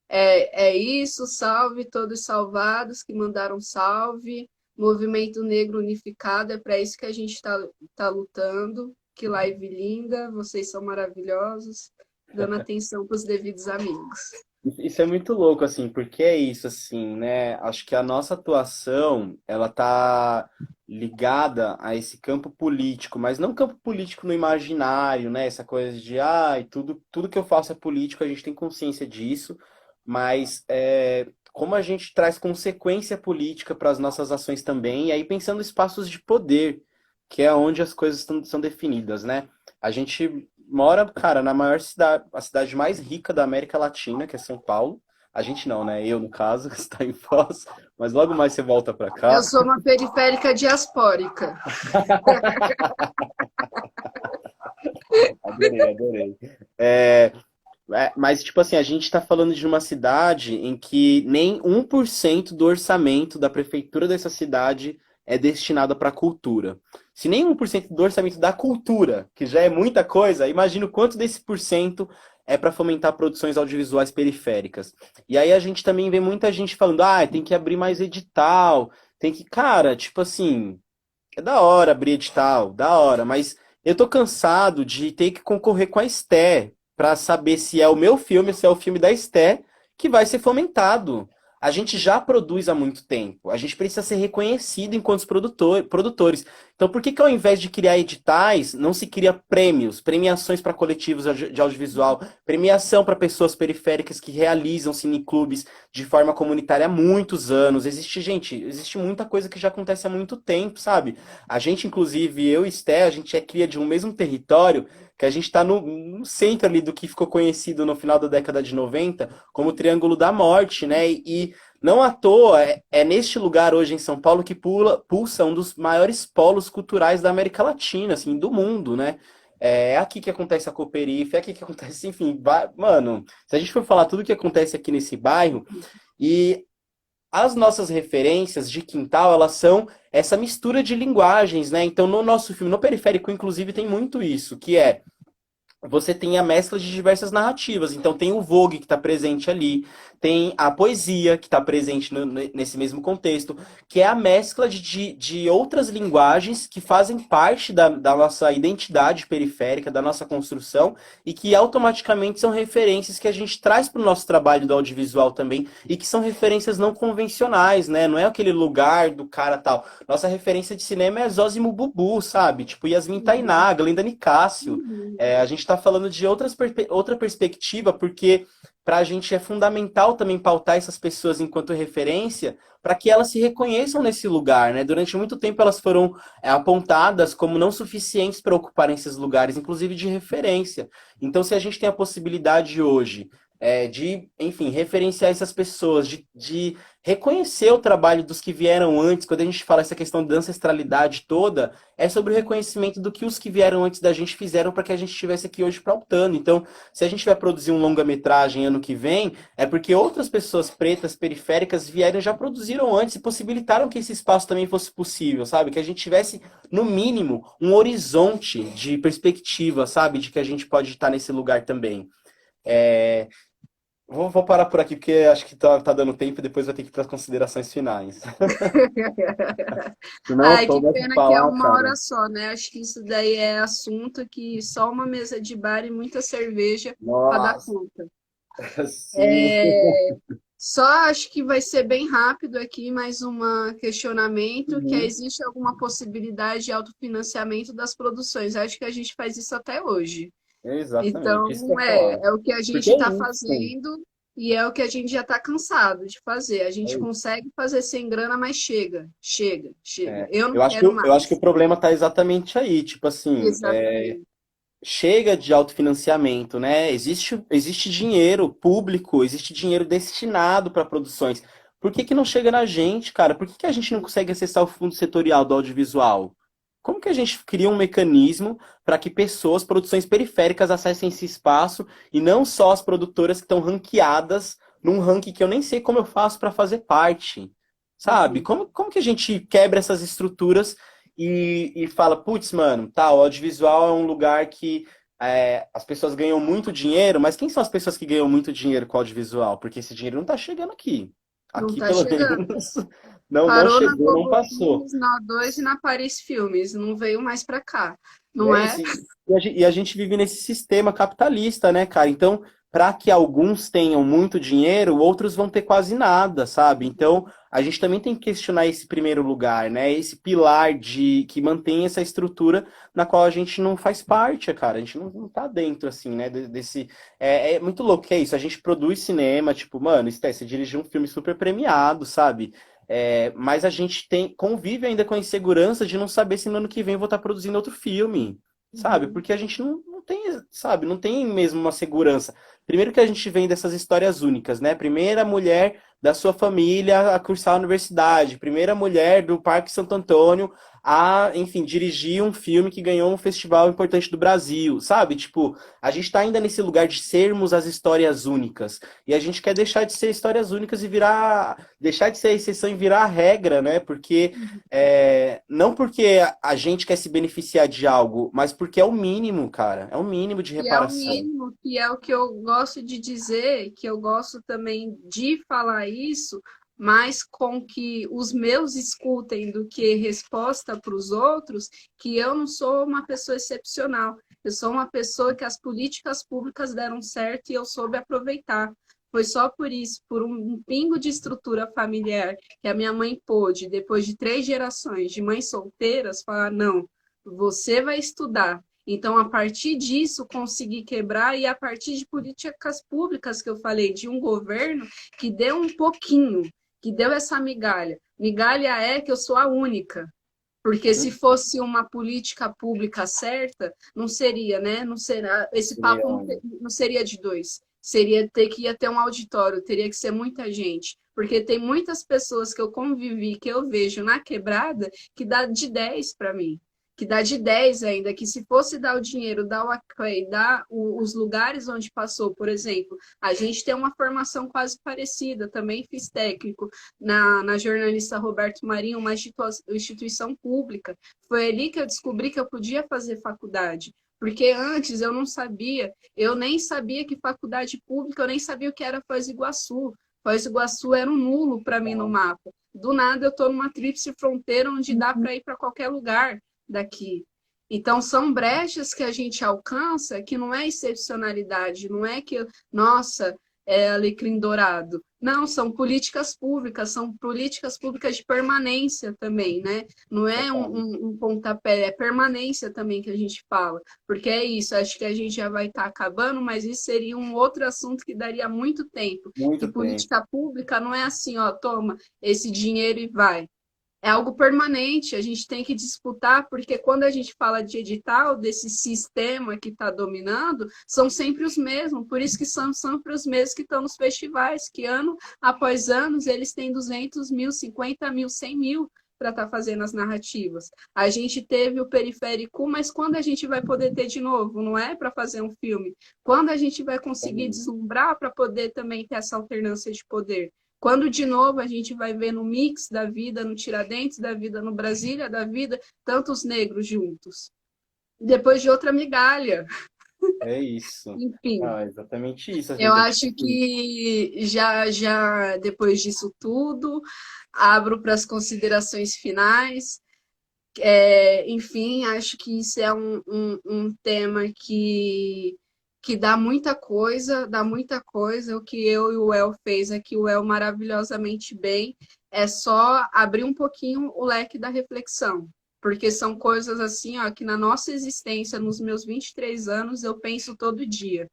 É isso, salve todos salvados que mandaram salve. Movimento Negro Unificado, é para isso que a gente tá lutando. Que live linda, vocês são maravilhosos, dando atenção para os devidos amigos. Isso é muito louco, assim, porque é isso, assim, né? Acho que a nossa atuação, ela tá ligada a esse campo político, mas não campo político no imaginário, né? Essa coisa de, tudo que eu faço é político, a gente tem consciência disso, mas como a gente traz consequência política para as nossas ações também, e aí pensando em espaços de poder, que é onde as coisas são definidas, né? A gente mora, cara, na maior cidade, a cidade mais rica da América Latina, que é São Paulo. A gente não, né? Eu, no caso, que está em Foz, mas logo mais você volta para Eu cá. sou uma periférica diaspórica. Adorei, adorei. É, mas, tipo assim, a gente está falando de uma cidade em que nem 1% do orçamento da prefeitura dessa cidade é destinado para a cultura. Se nem 1% do orçamento da cultura, que já é muita coisa, imagina o quanto desse por cento é para fomentar produções audiovisuais periféricas. E aí a gente também vê muita gente falando, tem que abrir mais edital, tem que. Cara, tipo assim, é da hora abrir edital, da hora, mas eu tô cansado de ter que concorrer com a Esté pra saber se é o meu filme, se é o filme da Esté que vai ser fomentado. A gente já produz há muito tempo. A gente precisa ser reconhecido enquanto produtores. Então, por que que ao invés de criar editais, não se cria prêmios, premiações para coletivos de audiovisual, premiação para pessoas periféricas que realizam cineclubes de forma comunitária há muitos anos? Existe muita coisa que já acontece há muito tempo, sabe? A gente, inclusive, eu e Esté, a gente é cria de um mesmo território que a gente está no centro ali do que ficou conhecido no final da década de 90 como o Triângulo da Morte, né? E não à toa, é neste lugar hoje em São Paulo que pulsa um dos maiores polos culturais da América Latina, assim, do mundo, né? É aqui que acontece a Cooperife, é aqui que acontece, enfim, mano, se a gente for falar tudo o que acontece aqui nesse bairro, e as nossas referências de quintal, elas são essa mistura de linguagens, né? Então, no nosso filme, no Periférico, inclusive, tem muito isso, que é você tem a mescla de diversas narrativas. Então tem o Vogue que está presente ali, tem a poesia que está presente nesse mesmo contexto, que é a mescla de outras linguagens que fazem parte da nossa identidade periférica, da nossa construção, e que automaticamente são referências que a gente traz para o nosso trabalho do audiovisual também, e que são referências não convencionais, né? Não é aquele lugar do cara tal. Nossa referência de cinema é Zózimo Bubu, sabe? Tipo Yasmin Tainá, Glenda Nicásio. Uhum. A gente está falando de outra perspectiva, porque para a gente é fundamental também pautar essas pessoas enquanto referência, para que elas se reconheçam nesse lugar, né? Durante muito tempo elas foram apontadas como não suficientes para ocuparem esses lugares, inclusive de referência. Então, se a gente tem a possibilidade hoje de, enfim, referenciar essas pessoas, de reconhecer o trabalho dos que vieram antes, quando a gente fala essa questão da ancestralidade toda, é sobre o reconhecimento do que os que vieram antes da gente fizeram para que a gente estivesse aqui hoje pautando. Então, se a gente vai produzir um longa-metragem ano que vem, é porque outras pessoas pretas, periféricas, vieram e já produziram antes e possibilitaram que esse espaço também fosse possível, sabe? Que a gente tivesse, no mínimo, um horizonte de perspectiva, sabe? De que a gente pode estar nesse lugar também. É, vou parar por aqui, porque acho que tá dando tempo e depois vai ter que ir para as considerações finais. Senão eu Ai, que começo a pena que é falar, uma cara. hora só, né? Acho que isso daí é assunto que só uma mesa de bar e muita cerveja para dar Nossa, conta. sim. Só acho que vai ser bem rápido aqui, mais um questionamento, que é, Uhum. existe alguma possibilidade de autofinanciamento das produções? Acho que a gente faz isso até hoje. Exatamente, isso que eu Então, ia falar. é o que a Porque gente é está isso. fazendo e é o que a gente já está cansado de fazer. A É gente isso. consegue fazer sem grana, mas chega, chega, chega. Eu não Eu acho que, quero eu acho que o mais. problema tá exatamente aí. Tipo assim, Exatamente. chega de autofinanciamento, né? Existe dinheiro público, existe dinheiro destinado para produções. Por que que não chega na gente, cara? Por que que a gente não consegue acessar o fundo setorial do audiovisual? Como que a gente cria um mecanismo para que pessoas, produções periféricas acessem esse espaço e não só as produtoras que estão ranqueadas num ranking que eu nem sei como eu faço para fazer parte? Sabe? Uhum. Como que a gente quebra essas estruturas e fala, putz, mano, tá, o audiovisual é um lugar que as pessoas ganham muito dinheiro, mas quem são as pessoas que ganham muito dinheiro com o audiovisual? Porque esse dinheiro não tá chegando aqui. Não Aqui, está pelo chegando. menos, não Parou na chegou, não Globo passou. Filmes, na O2 e na Paris Filmes. Não veio mais para cá. Não É é? isso. E a gente vive nesse sistema capitalista, né, cara? Então, para que alguns tenham muito dinheiro, outros vão ter quase nada, sabe? Então, a gente também tem que questionar esse primeiro lugar, né? Esse pilar de que mantém essa estrutura na qual a gente não faz parte, cara. A gente não tá dentro, assim, né? Desse. É muito louco que é isso. A gente produz cinema, tipo, mano, você dirige um filme super premiado, sabe? Mas a gente convive ainda com a insegurança de não saber se no ano que vem eu vou estar produzindo outro filme, sabe? Uhum. Porque a gente não tem, sabe, não tem mesmo uma segurança. Primeiro que a gente vem dessas histórias únicas, né? Primeira mulher da sua família a cursar a universidade, primeira mulher do Parque Santo Antônio a, enfim, dirigir um filme que ganhou um festival importante do Brasil, sabe? Tipo, a gente tá ainda nesse lugar de sermos as histórias únicas. E a gente quer deixar de ser histórias únicas e deixar de ser a exceção e virar a regra, né? Porque não porque a gente quer se beneficiar de algo, mas porque é o mínimo, cara. É o mínimo de Que é o reparação. mínimo, que é o que eu gosto de dizer, que eu gosto também de falar isso, mais com que os meus escutem do que resposta para os outros, que eu não sou uma pessoa excepcional. Eu sou uma pessoa que as políticas públicas deram certo e eu soube aproveitar. Foi só por isso, por um pingo de estrutura familiar que a minha mãe pôde, depois de 3 gerações de mães solteiras, falar: não, você vai estudar. Então, a partir disso, conseguir quebrar e a partir de políticas públicas que eu falei, de um governo que deu um pouquinho, que deu essa migalha. Migalha é que eu sou a única. Porque se fosse uma política pública certa, não seria, né? Não será, esse papo não, não seria de dois. Seria ter que ir até um auditório, teria que ser muita gente. Porque tem muitas pessoas que eu convivi, que eu vejo na quebrada, que dá de 10 para mim. Que dá de 10 ainda, que se fosse dar o dinheiro, dar o Acre, dar os lugares onde passou, por exemplo, a gente tem uma formação quase parecida, também fiz técnico na jornalista Roberto Marinho, uma instituição pública. Foi ali que eu descobri que eu podia fazer faculdade. Porque antes eu não sabia, eu nem sabia que faculdade pública, eu nem sabia o que era Foz do Iguaçu. Foz do Iguaçu era um nulo para mim no mapa. Do nada eu estou numa tríplice fronteira onde dá para ir para qualquer lugar daqui. Então, são brechas que a gente alcança que não é excepcionalidade, não é que, nossa, é alecrim dourado. Não, são políticas públicas de permanência também, né? Não é um pontapé, é permanência também que a gente fala. Porque é isso, acho que a gente já vai estar acabando, mas isso seria um outro assunto que daria muito tempo. Que Muito tempo. política pública não é assim, ó, toma esse dinheiro e vai. É algo permanente, a gente tem que disputar, porque quando a gente fala de edital, desse sistema que está dominando, são sempre os mesmos, por isso que são sempre os mesmos que estão nos festivais, que ano após ano eles têm 200 mil, 50 mil, 100 mil para estar fazendo as narrativas. A gente teve o periférico, mas quando a gente vai poder ter de novo? Não é para fazer um filme. Quando a gente vai conseguir deslumbrar para poder também ter essa alternância de poder? Quando de novo a gente vai ver no mix da vida, no Tiradentes da vida, no Brasília da vida, tantos negros juntos. Depois de outra migalha. É isso. Enfim, Ah, é exatamente isso. A eu gente acho que já depois disso tudo, abro para as considerações finais. Enfim, acho que isso é um tema que dá muita coisa. O que eu e o El fez aqui, o El maravilhosamente bem, é só abrir um pouquinho o leque da reflexão. Porque são coisas assim, ó, que na nossa existência, nos meus 23 anos, eu penso todo dia.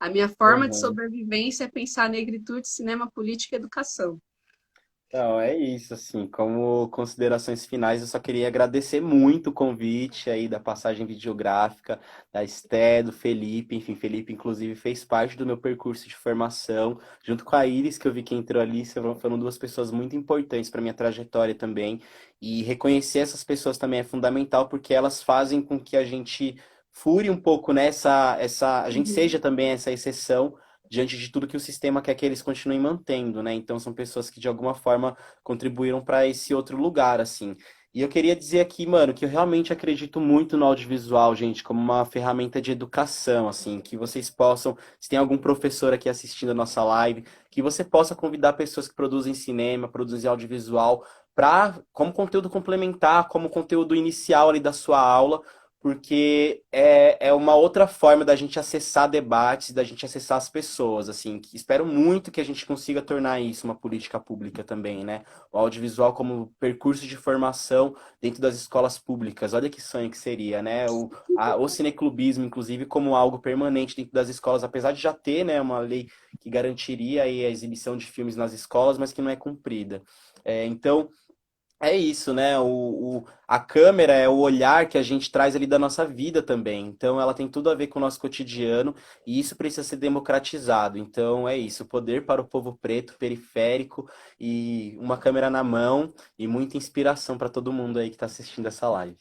A minha forma de Uhum. sobrevivência é pensar negritude, cinema, política e educação. Não, é isso, assim, como considerações finais, eu só queria agradecer muito o convite aí da passagem videográfica, da Esté, do Felipe, enfim, Felipe inclusive fez parte do meu percurso de formação, junto com a Iris, que eu vi que entrou ali, foram duas pessoas muito importantes para minha trajetória também, e reconhecer essas pessoas também é fundamental, porque elas fazem com que a gente fure um pouco a gente seja Uhum. também essa exceção, diante de tudo que o sistema quer que eles continuem mantendo, né? Então são pessoas que de alguma forma contribuíram para esse outro lugar, assim. E eu queria dizer aqui, mano, que eu realmente acredito muito no audiovisual, gente, como uma ferramenta de educação, assim, que vocês possam, se tem algum professor aqui assistindo a nossa live, que você possa convidar pessoas que produzem cinema, produzem audiovisual, para como conteúdo complementar, como conteúdo inicial ali da sua aula, porque é uma outra forma da gente acessar debates, da gente acessar as pessoas, assim, que espero muito que a gente consiga tornar isso uma política pública também, né? O audiovisual como percurso de formação dentro das escolas públicas, olha que sonho que seria, né? O cineclubismo, inclusive, como algo permanente dentro das escolas, apesar de já ter, né, uma lei que garantiria aí a exibição de filmes nas escolas, mas que não é cumprida. Então, é isso, né? A câmera é o olhar que a gente traz ali da nossa vida também. Então, ela tem tudo a ver com o nosso cotidiano e isso precisa ser democratizado. Então, é isso: poder para o povo preto, periférico e uma câmera na mão e muita inspiração para todo mundo aí que está assistindo essa live.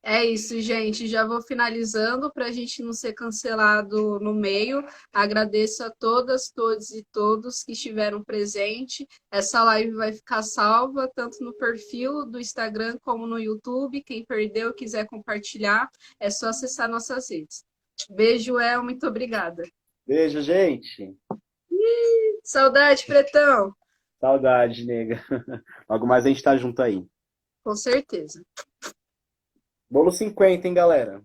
É isso, gente. Já vou finalizando para a gente não ser cancelado no meio. Agradeço a todas, todos e todos que estiveram presentes. Essa live vai ficar salva tanto no perfil do Instagram como no YouTube. Quem perdeu, quiser compartilhar, é só acessar nossas redes. Beijo, El. Muito obrigada. Beijo, gente. Saudade, Pretão. Saudade, nega. Logo mais a gente tá junto aí. Com certeza. Bolo 50, hein, galera?